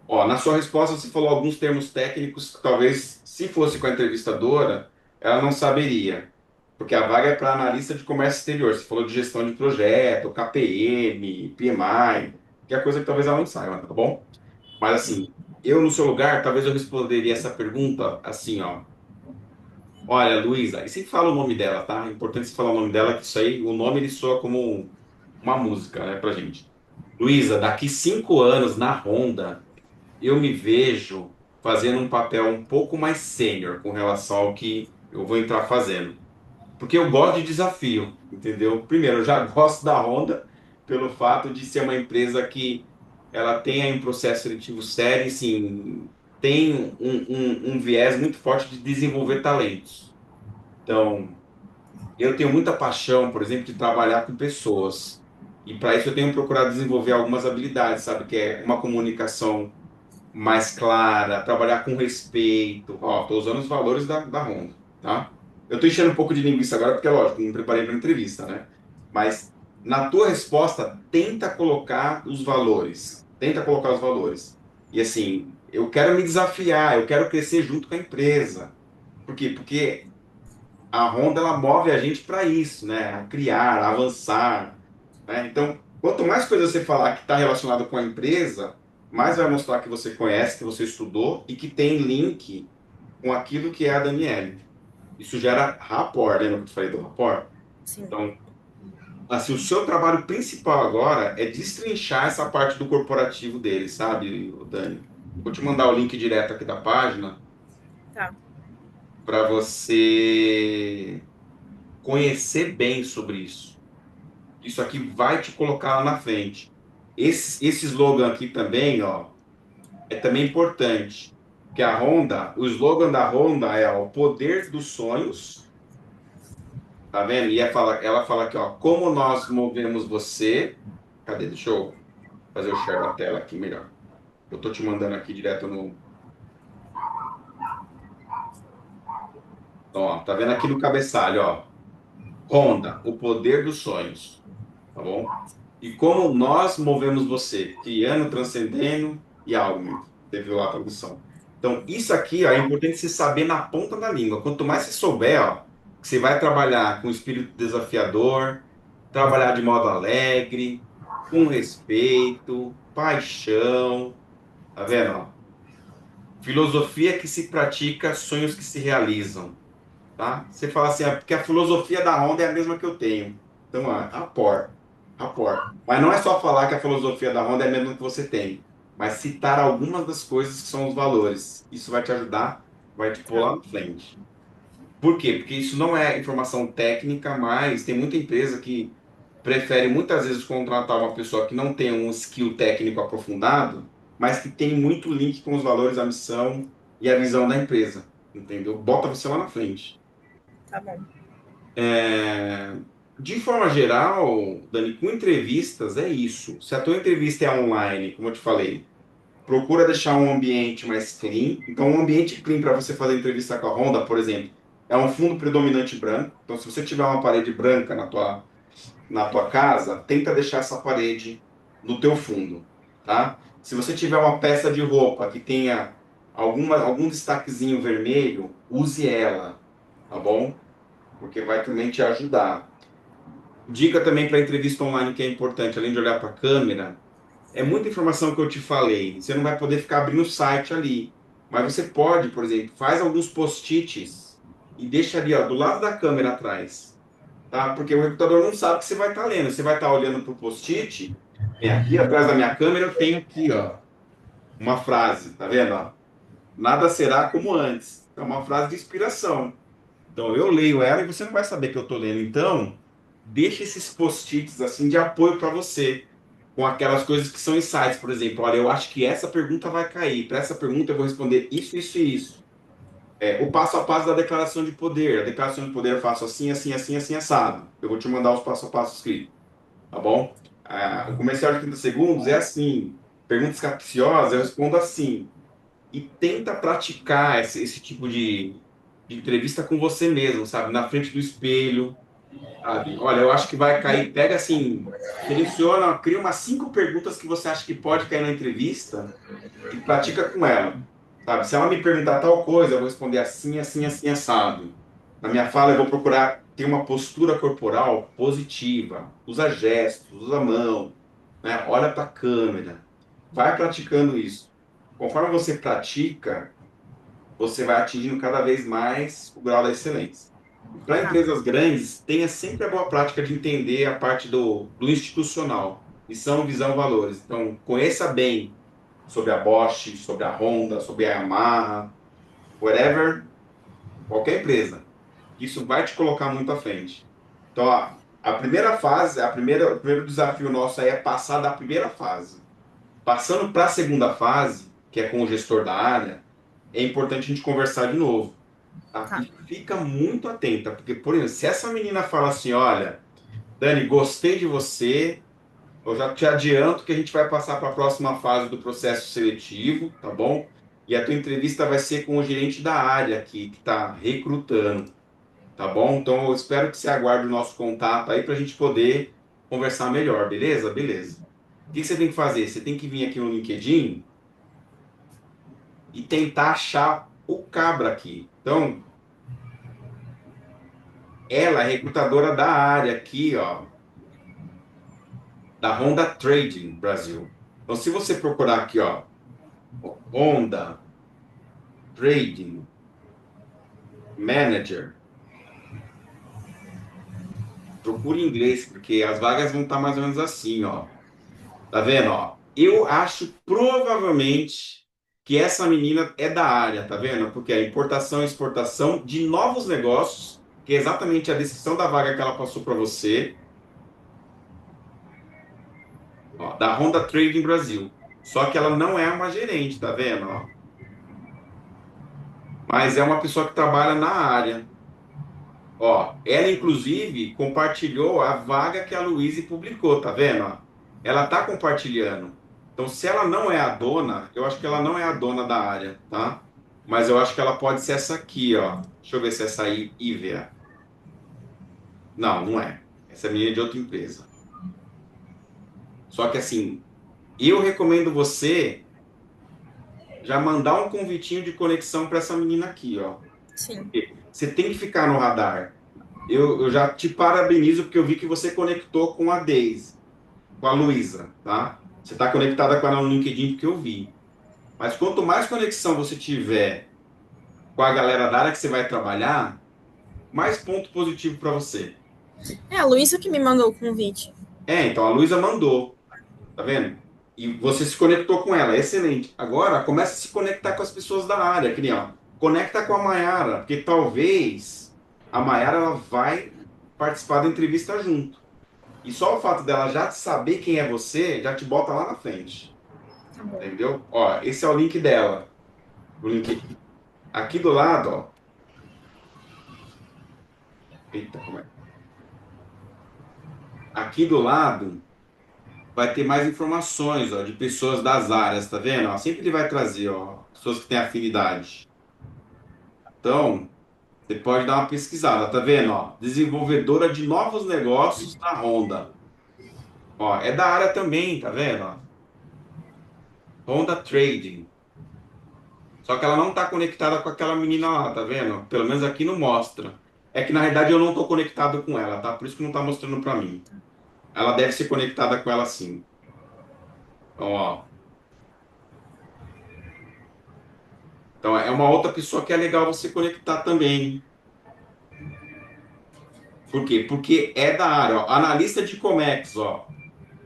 ó, na sua resposta você falou alguns termos técnicos que talvez, se fosse com a entrevistadora, ela não saberia. Porque a vaga é para analista de comércio exterior. Você falou de gestão de projeto, KPM, PMI, que é coisa que talvez ela não saiba, tá bom? Mas assim, eu no seu lugar, talvez eu responderia essa pergunta assim, ó. Olha, Luísa, e sempre fala o nome dela, tá? É importante você falar o nome dela, que isso aí, o nome ele soa como uma música, né, pra gente. Luísa, daqui 5 anos na Honda, eu me vejo fazendo um papel um pouco mais sênior com relação ao que eu vou entrar fazendo. Porque eu gosto de desafio, entendeu? Primeiro, eu já gosto da Honda pelo fato de ser uma empresa que ela tem aí um processo seletivo sério e, sim, tem um viés muito forte de desenvolver talentos. Então, eu tenho muita paixão, por exemplo, de trabalhar com pessoas. E para isso eu tenho procurado desenvolver algumas habilidades, sabe? Que é uma comunicação mais clara, trabalhar com respeito. Ó, tô usando os valores da Honda, tá? Eu tô enchendo um pouco de linguiça agora, porque, lógico, não me preparei para a entrevista, né? Mas na tua resposta, tenta colocar os valores. Tenta colocar os valores. E assim, eu quero me desafiar, eu quero crescer junto com a empresa. Por quê? Porque a Honda, ela move a gente para isso, né? A criar, a avançar, né? Então, quanto mais coisas você falar que está relacionado com a empresa, mais vai mostrar que você conhece, que você estudou e que tem link com aquilo que é a Daniele. Isso gera rapport, lembra que eu te falei do rapport?
Sim.
Então, assim, o seu trabalho principal agora é destrinchar essa parte do corporativo dele, sabe, Dani? Vou te mandar o link direto aqui da página
Tá,
para você conhecer bem sobre isso. Isso aqui vai te colocar lá na frente. Esse slogan aqui também, ó, é também importante. Que a Honda, o slogan da Honda é ó, o poder dos sonhos, tá vendo? E ela fala aqui, ó, como nós movemos você. Cadê? Deixa eu fazer o share da tela aqui melhor. Eu tô te mandando aqui direto no. Ó, tá vendo aqui no cabeçalho, ó. Honda, o poder dos sonhos, tá bom? E como nós movemos você, criando, transcendendo e algo. Você viu lá a tradução. Então, isso aqui, ó, é importante você saber na ponta da língua. Quanto mais você souber, ó, que você vai trabalhar com espírito desafiador, trabalhar de modo alegre, com respeito, paixão, tá vendo, ó? Filosofia que se pratica, sonhos que se realizam, tá? Você fala assim, ah, porque a filosofia da Honda é a mesma que eu tenho. Então, rapport. Mas não é só falar que a filosofia da Honda é a mesma que você tem, mas citar algumas das coisas que são os valores. Isso vai te ajudar, vai te pôr
tá.
lá na frente. Por quê? Porque isso não é informação técnica, mas tem muita empresa que prefere muitas vezes contratar uma pessoa que não tem um skill técnico aprofundado, mas que tem muito link com os valores, a missão e a visão da empresa. Entendeu? Bota você lá na frente.
Tá bom.
É, de forma geral, Dani, com entrevistas é isso. Se a tua entrevista é online, como eu te falei, procura deixar um ambiente mais clean. Então, um ambiente clean para você fazer entrevista com a Honda, por exemplo, é um fundo predominante branco. Então, se você tiver uma parede branca na tua casa, tenta deixar essa parede no teu fundo, tá? Se você tiver uma peça de roupa que tenha algum destaquezinho vermelho, use ela, tá bom? Porque vai também te ajudar. Dica também para entrevista online que é importante, além de olhar para a câmera, é muita informação que eu te falei. Você não vai poder ficar abrindo o site ali. Mas você pode, por exemplo, faz alguns post-its e deixa ali, ó, do lado da câmera atrás, tá? Porque o recrutador não sabe que você vai estar lendo. Você vai estar olhando para o post-it. Vem aqui atrás da minha câmera, eu tenho aqui, ó, uma frase, tá vendo? Ó? Nada será como antes. É uma frase de inspiração. Então, eu leio ela e você não vai saber que eu estou lendo. Então, deixa esses post-its assim de apoio para você, com aquelas coisas que são insights. Por exemplo, olha, eu acho que essa pergunta vai cair. Para essa pergunta eu vou responder isso, isso e isso. O passo a passo da declaração de poder. A declaração de poder eu faço assim, assim, assim, assim, assado. Eu vou te mandar os passo a passo escritos, tá bom? O comercial de 30 segundos é assim. Perguntas capciosas eu respondo assim. E tenta praticar esse tipo de entrevista com você mesmo, sabe? Na frente do espelho, sabe? Olha, eu acho que vai cair. Pega assim, seleciona, cria umas 5 perguntas que você acha que pode cair na entrevista e pratica com ela, sabe? Se ela me perguntar tal coisa, eu vou responder assim, assim, assim, assado. Na minha fala, eu vou procurar ter uma postura corporal positiva, usa gestos, usa a mão, né? Olha para a câmera, vai praticando isso. Conforme você pratica, você vai atingindo cada vez mais o grau da excelência. Para
Tá.
empresas grandes, tenha sempre a boa prática de entender a parte do institucional, missão, visão, valores. Então, conheça bem sobre a Bosch, sobre a Honda, sobre a Yamaha, whatever, qualquer empresa. Isso vai te colocar muito à frente. Então, a primeira fase, o primeiro desafio nosso aí é passar da primeira fase. Passando para a segunda fase, que é com o gestor da área, é importante a gente conversar de novo. Tá?
Tá.
E fica muito atenta, porque, por exemplo, se essa menina fala assim, olha, Dani, gostei de você, eu já te adianto que a gente vai passar para a próxima fase do processo seletivo, tá bom? E a tua entrevista vai ser com o gerente da área aqui, que está recrutando, tá bom? Então eu espero que você aguarde o nosso contato aí para a gente poder conversar melhor, beleza? Beleza. O que você tem que fazer? Você tem que vir aqui no LinkedIn e tentar achar o cabra aqui. Então, ela é recrutadora da área aqui, ó, da Honda Trading Brasil. Então, se você procurar aqui, ó, Honda Trading Manager, Procure inglês, porque as vagas vão estar mais ou menos assim, ó. Tá vendo, ó? Eu acho provavelmente que essa menina é da área, tá vendo? Porque é importação e exportação de novos negócios, que é exatamente a descrição da vaga que ela passou para você, ó, da Honda Trading Brasil. Só que ela não é uma gerente, tá vendo, ó? Mas é uma pessoa que trabalha na área. Ó, ela inclusive compartilhou a vaga que a Luíse publicou, tá vendo? Ó? Ela tá compartilhando. Então, se ela não é a dona, eu acho que ela não é a dona da área, tá? Mas eu acho que ela pode ser essa aqui, ó. Deixa eu ver se é essa aí, Ívea. Não, não é. Essa é minha de outra empresa. Só que assim, eu recomendo você já mandar um convitinho de conexão para essa menina aqui, ó.
Sim.
Você tem que ficar no radar. Eu já te parabenizo porque eu vi que você conectou com a Daisy, com a Luísa, tá? Você está conectada com ela no LinkedIn porque eu vi. Mas quanto mais conexão você tiver com a galera da área que você vai trabalhar, mais ponto positivo para você.
É a Luísa que me mandou o convite.
Então a Luísa mandou, tá vendo? E você se conectou com ela, excelente. Agora começa a se conectar com as pessoas da área, que nem, ó, conecta com a Maiara, porque talvez a Maiara ela vai participar da entrevista junto. E só o fato dela já saber quem é você, já te bota lá na frente.
Tá bom.
Entendeu? Ó, esse é o link dela, o LinkedIn. Aqui do lado, ó. Eita, como é? Aqui do lado vai ter mais informações, ó, de pessoas das áreas, tá vendo? Ó, sempre ele vai trazer, ó, pessoas que têm afinidade. Então, você pode dar uma pesquisada, tá vendo? Ó, desenvolvedora de novos negócios na Honda. Ó, é da área também, tá vendo? Ó, Honda Trading. Só que ela não está conectada com aquela menina lá, tá vendo? Pelo menos aqui não mostra. É que na realidade eu não estou conectado com ela, tá? Por isso que não está mostrando para mim. Ela deve ser conectada com ela sim. Então, ó. Então é uma outra pessoa que é legal você conectar também. Por quê? Porque é da área, ó. Analista de Comex, ó.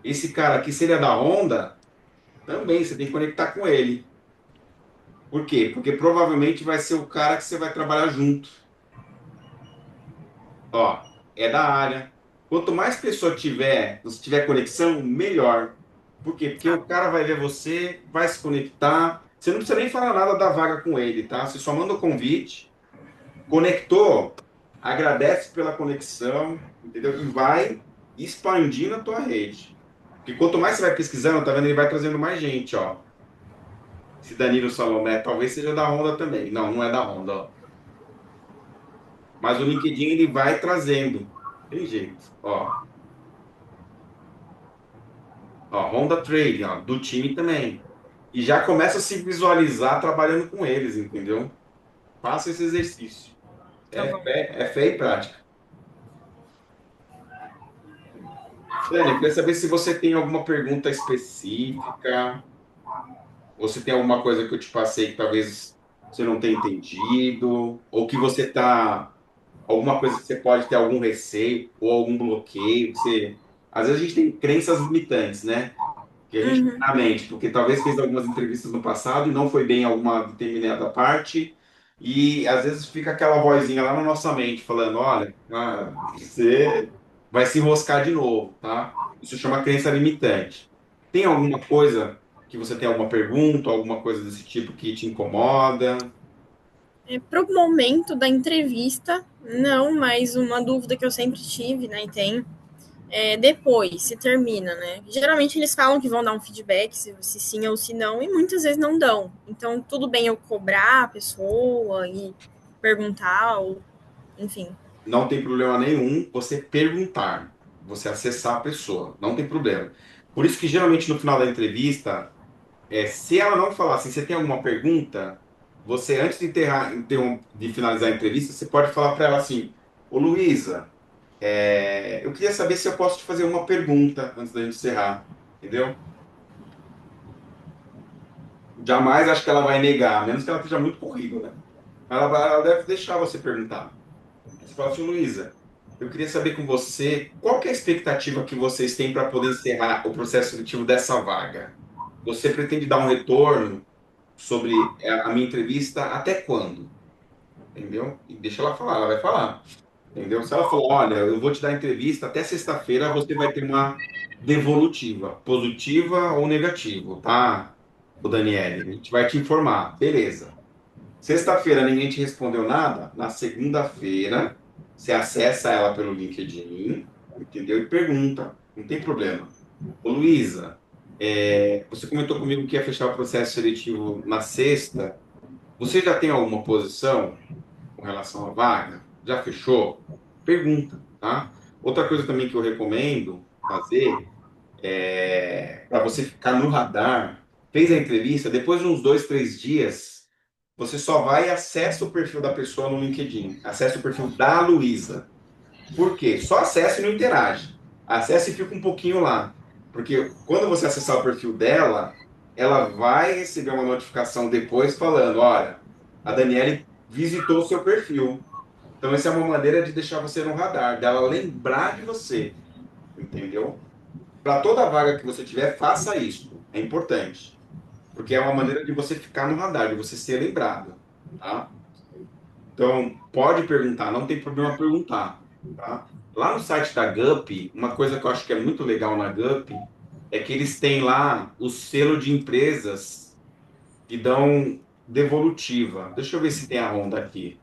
Esse cara aqui, se ele é da Honda, também você tem que conectar com ele. Por quê? Porque provavelmente vai ser o cara que você vai trabalhar junto. Ó, é da área. Quanto mais pessoa tiver, você tiver conexão, melhor. Por quê? Porque
Tá.
o cara vai ver você, vai se conectar. Você não precisa nem falar nada da vaga com ele, tá? Você só manda o convite, conectou, agradece pela conexão, entendeu? E vai expandindo a tua rede. Porque quanto mais você vai pesquisando, tá vendo? Ele vai trazendo mais gente, ó. Esse Danilo Salomé, talvez seja da Honda também. Não, não é da Honda, ó. Mas o LinkedIn ele vai trazendo. Tem jeito, ó. Ó, Honda Trade, ó, do time também. E já começa a se visualizar trabalhando com eles, entendeu? Faça esse exercício.
Tá bom.
É fé e prática. Dani, eu queria saber se você tem alguma pergunta específica, ou se tem alguma coisa que eu te passei que talvez você não tenha entendido, ou que você tá, alguma coisa que você pode ter algum receio ou algum bloqueio, que você, às vezes a gente tem crenças limitantes, né? Que a gente tem
Uhum.
na mente, porque talvez fez algumas entrevistas no passado e não foi bem alguma determinada parte, e às vezes fica aquela vozinha lá na nossa mente falando, olha, você vai se enroscar de novo, tá? Isso chama crença limitante. Tem alguma coisa que você tem alguma pergunta, alguma coisa desse tipo que te incomoda?
Pro momento da entrevista, não, mas uma dúvida que eu sempre tive, né, e tem, depois, se termina, né? Geralmente eles falam que vão dar um feedback, se sim ou se não, e muitas vezes não dão. Então, tudo bem eu cobrar a pessoa e perguntar, ou, enfim.
Não tem problema nenhum você perguntar, você acessar a pessoa, não tem problema. Por isso que geralmente no final da entrevista se ela não falar assim, você tem alguma pergunta, você antes de de finalizar a entrevista, você pode falar para ela assim, ô Luísa, eu queria saber se eu posso te fazer uma pergunta antes da gente encerrar, entendeu? Jamais acho que ela vai negar, a menos que ela esteja muito corrida, né? Ela deve deixar você perguntar. Você fala assim, Luísa, Eu queria saber com você qual que é a expectativa que vocês têm para poder encerrar o processo seletivo dessa vaga. Você pretende dar um retorno sobre a minha entrevista até quando? Entendeu? E deixa ela falar, ela vai falar. Entendeu? Se ela falou, olha, eu vou te dar entrevista até sexta-feira, você vai ter uma devolutiva, positiva ou negativa, tá? O Daniele, a gente vai te informar. Beleza. Sexta-feira ninguém te respondeu nada. Na segunda-feira, você acessa ela pelo LinkedIn, entendeu? E pergunta. Não tem problema. Ô, Luísa, você comentou comigo que ia fechar o processo seletivo na sexta. Você já tem alguma posição com relação à vaga? Já fechou? Pergunta, tá? Outra coisa também que eu recomendo fazer para você ficar no radar, fez a entrevista, depois de uns 2, 3 dias, você só vai e acessa o perfil da pessoa no LinkedIn, acessa o perfil da Luísa. Por quê? Só acessa e não interage. Acessa e fica um pouquinho lá. Porque quando você acessar o perfil dela, ela vai receber uma notificação depois falando, olha, a Daniele visitou o seu perfil. Então, essa é uma maneira de deixar você no radar, dela lembrar de você, entendeu? Para toda vaga que você tiver, faça isso. É importante. Porque é uma maneira de você ficar no radar, de você ser lembrado, tá? Então, pode perguntar, não tem problema perguntar, tá? Lá no site da GUP, uma coisa que eu acho que é muito legal na GUP é que eles têm lá o selo de empresas que dão devolutiva. Deixa eu ver se tem a Honda aqui.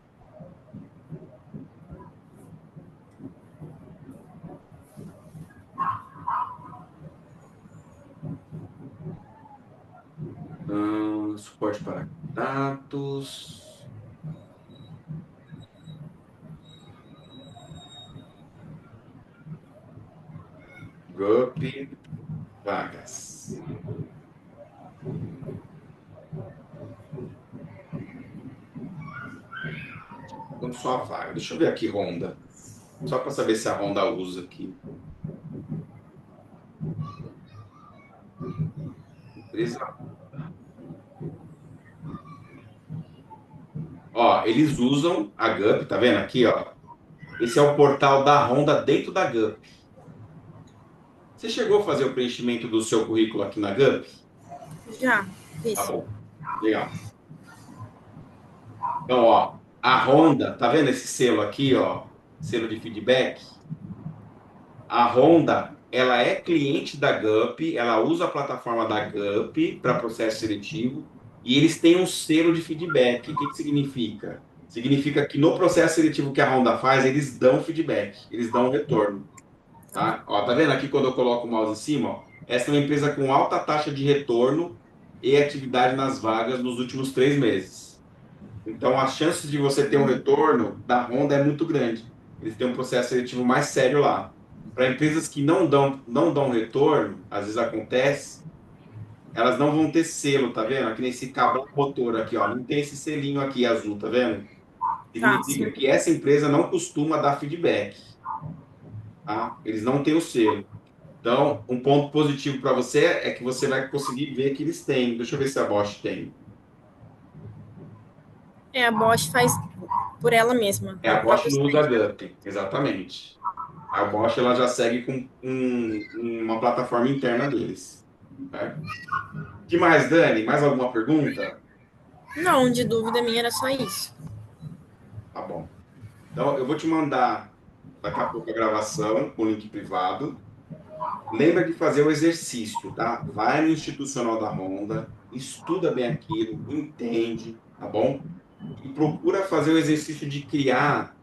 Suporte para dados. GUP, vagas. Então, só a vaga. Deixa eu ver aqui, Honda. Só para saber se a Honda usa aqui. Empresa. Ó, eles usam a GUP, tá vendo aqui, ó? Esse é o portal da Honda dentro da GUP. Você chegou a fazer o preenchimento do seu currículo aqui na GUP?
Já,
Tá
isso.
bom. Legal. Então, ó, a Honda, tá vendo esse selo aqui, ó? Selo de feedback? A Honda, ela é cliente da GUP, ela usa a plataforma da GUP para processo seletivo e eles têm um selo de feedback. O que que significa? Significa que no processo seletivo que a Honda faz, eles dão feedback, eles dão retorno, tá? Ó, tá vendo aqui quando eu coloco o mouse em cima, ó? Essa é uma empresa com alta taxa de retorno e atividade nas vagas nos últimos 3 meses. Então, as chances de você ter um retorno da Honda é muito grande. Eles têm um processo seletivo mais sério lá. Para empresas que não dão retorno, às vezes acontece, elas não vão ter selo, tá vendo? Aqui nesse cabo motor aqui, ó, não tem esse selinho aqui azul, tá vendo?
Tá,
Significa
sim.
que essa empresa não costuma dar feedback, tá? Eles não têm o selo. Então, um ponto positivo para você é que você vai conseguir ver que eles têm. Deixa eu ver se a Bosch tem.
É, a Bosch faz por ela mesma,
É, a
pelo
Bosch
próprio
não usa a
site.
GUP, exatamente. A Bosch ela já segue com uma plataforma interna deles. Né? Que mais, Dani? Mais alguma pergunta?
Não, de dúvida minha era só isso.
Tá bom. Então, eu vou te mandar daqui a pouco a gravação com link privado. Lembra de fazer o exercício, tá? Vai no institucional da Honda, estuda bem aquilo, entende, tá bom? E procura fazer o exercício de criar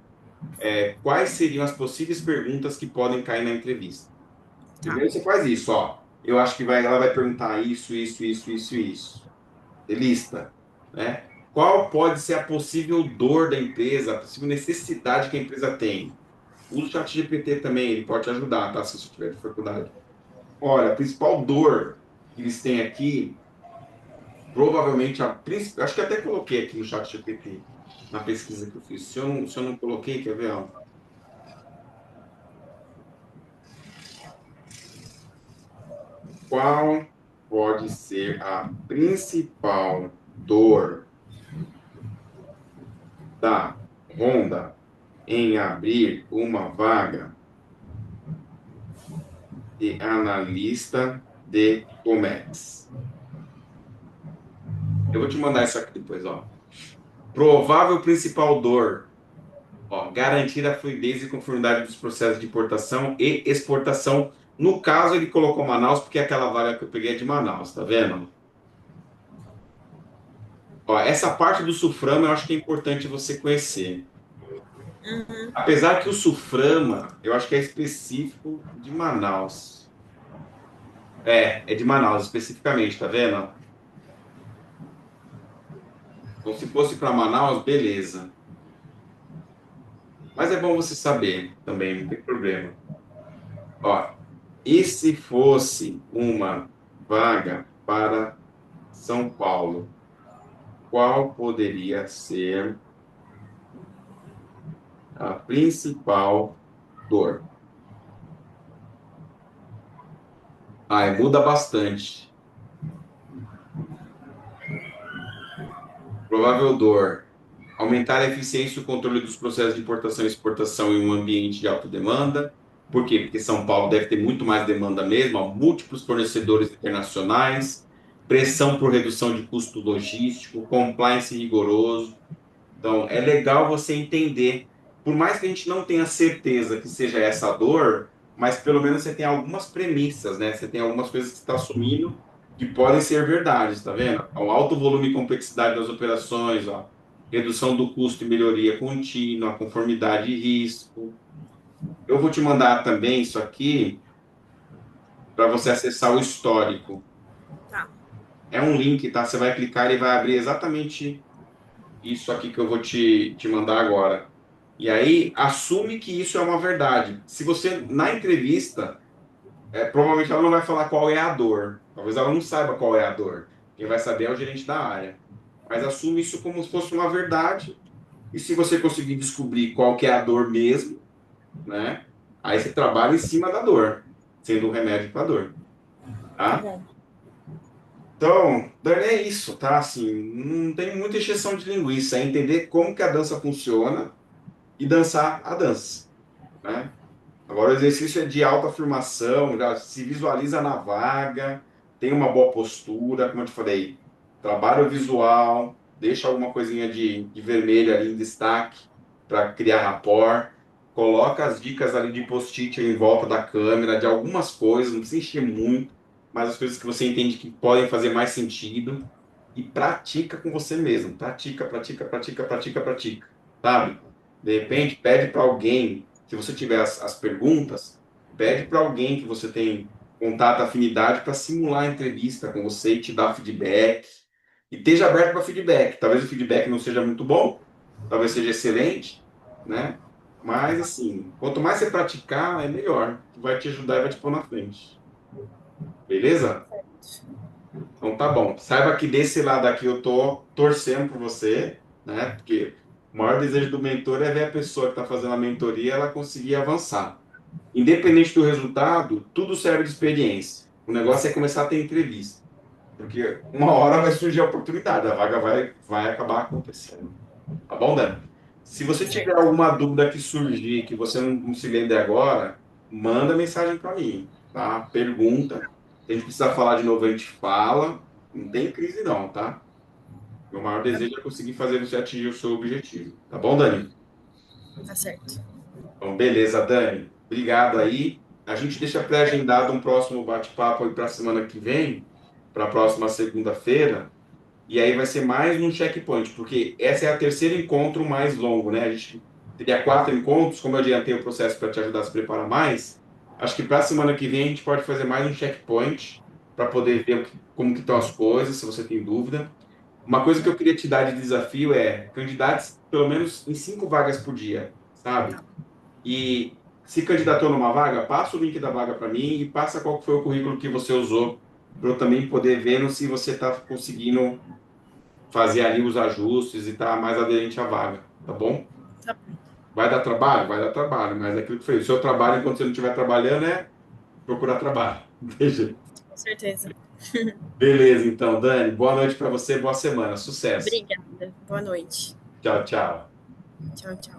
quais seriam as possíveis perguntas que podem cair na entrevista.
Tá.
Primeiro você faz isso, ó. Eu acho que ela vai perguntar isso, isso, isso, isso, isso. Você lista, né? Qual pode ser a possível dor da empresa, a possível necessidade que a empresa tem? Usa o ChatGPT também, ele pode te ajudar, tá? Se você tiver dificuldade. Olha, a principal dor que eles têm aqui, provavelmente acho que até coloquei aqui no ChatGPT, na pesquisa que eu fiz. Se eu não coloquei, quer ver, ó? Qual pode ser a principal dor da Honda em abrir uma vaga de analista de Comex. Eu vou te mandar isso aqui depois, ó. Provável principal dor, ó, garantir a fluidez e conformidade dos processos de importação e exportação. No caso, ele colocou Manaus, porque aquela vaga que eu peguei é de Manaus, tá vendo? Ó, essa parte do Suframa eu acho que é importante você conhecer.
Uhum.
Apesar que o Suframa, eu acho que é específico de Manaus. É de Manaus especificamente, tá vendo? Então, se fosse para Manaus, beleza. Mas é bom você saber também, não tem problema. Ó, e se fosse uma vaga para São Paulo, qual poderia ser a principal dor? Muda bastante. Provável dor. Aumentar a eficiência e o controle dos processos de importação e exportação em um ambiente de alta demanda. Por quê? Porque São Paulo deve ter muito mais demanda mesmo, há múltiplos fornecedores internacionais, pressão por redução de custo logístico, compliance rigoroso. Então, é legal você entender, por mais que a gente não tenha certeza que seja essa dor, mas pelo menos você tem algumas premissas, né? Você tem algumas coisas que você está assumindo que podem ser verdades, tá vendo? O alto volume e complexidade das operações, ó, redução do custo e melhoria contínua, conformidade e risco. Eu vou te mandar também isso aqui para você acessar o histórico.
Tá.
É um link, tá? Você vai clicar e vai abrir exatamente isso aqui que eu vou te mandar agora. E aí, assume que isso é uma verdade. Se você, na entrevista, provavelmente ela não vai falar qual é a dor. Talvez ela não saiba qual é a dor. Quem vai saber é o gerente da área. Mas assume isso como se fosse uma verdade. E se você conseguir descobrir qual que é a dor mesmo, né? Aí você trabalha em cima da dor, sendo um remédio para a dor,
Tá
tá?
bom.
Então, Dani, é isso, tá? Assim, não tem muita encheção de linguiça. É entender como que a dança funciona e dançar a dança, né? Agora, o exercício é de autoafirmação, já se visualiza na vaga, tem uma boa postura, como eu te falei, trabalho visual, deixa alguma coisinha de vermelho ali em destaque para criar rapport, coloca as dicas ali de post-it em volta da câmera, de algumas coisas, não precisa encher muito, mas as coisas que você entende que podem fazer mais sentido e pratica com você mesmo, pratica, pratica, pratica, pratica, pratica, sabe? De repente, pede para alguém, se você tiver as perguntas, pede para alguém que você tem contato, afinidade, para simular a entrevista com você e te dar feedback. E esteja aberto para feedback. Talvez o feedback não seja muito bom, talvez seja excelente, né? Mas, assim, quanto mais você praticar, é melhor. Vai te ajudar e vai te pôr na frente. Beleza? Então tá bom. Saiba que desse lado aqui eu tô torcendo por você, né? Porque o maior desejo do mentor é ver a pessoa que está fazendo a mentoria ela conseguir avançar. Independente do resultado, tudo serve de experiência. O negócio é começar a ter entrevista. Porque uma hora vai surgir a oportunidade, a vaga vai acabar acontecendo. Tá bom, Dan? Se você tiver
Certo.
alguma dúvida que surgir, que você não se lembra agora, manda mensagem para mim, tá? Pergunta. Se a gente precisar falar de novo, a gente fala. Não tem crise não, tá? Meu maior
Tá,
desejo é conseguir fazer você atingir o seu objetivo. Tá bom, Dani?
tá certo.
Então, beleza, Dani. Obrigado aí. A gente deixa pré-agendado um próximo bate-papo aí para a semana que vem, para a próxima segunda-feira. E aí vai ser mais um checkpoint, porque essa é a terceiro encontro mais longo, né? A gente teria quatro encontros, como eu adiantei o processo para te ajudar a se preparar mais. Acho que para a semana que vem a gente pode fazer mais um checkpoint para poder ver como que estão as coisas, se você tem dúvida. Uma coisa que eu queria te dar de desafio é candidatos pelo menos em 5 vagas por dia, sabe? E se candidatou numa vaga, passa o link da vaga para mim e passa qual que foi o currículo que você usou para eu também poder ver se você está conseguindo fazer ali os ajustes e estar mais aderente à vaga, tá bom?
Tá bom.
Vai dar trabalho? Vai dar trabalho, mas é aquilo que foi. O seu trabalho, enquanto você não estiver trabalhando, é procurar trabalho. Veja.
Com certeza.
Beleza, então, Dani. Boa noite para você, boa semana. Sucesso.
Obrigada. Boa noite.
Tchau, tchau.
Tchau, tchau.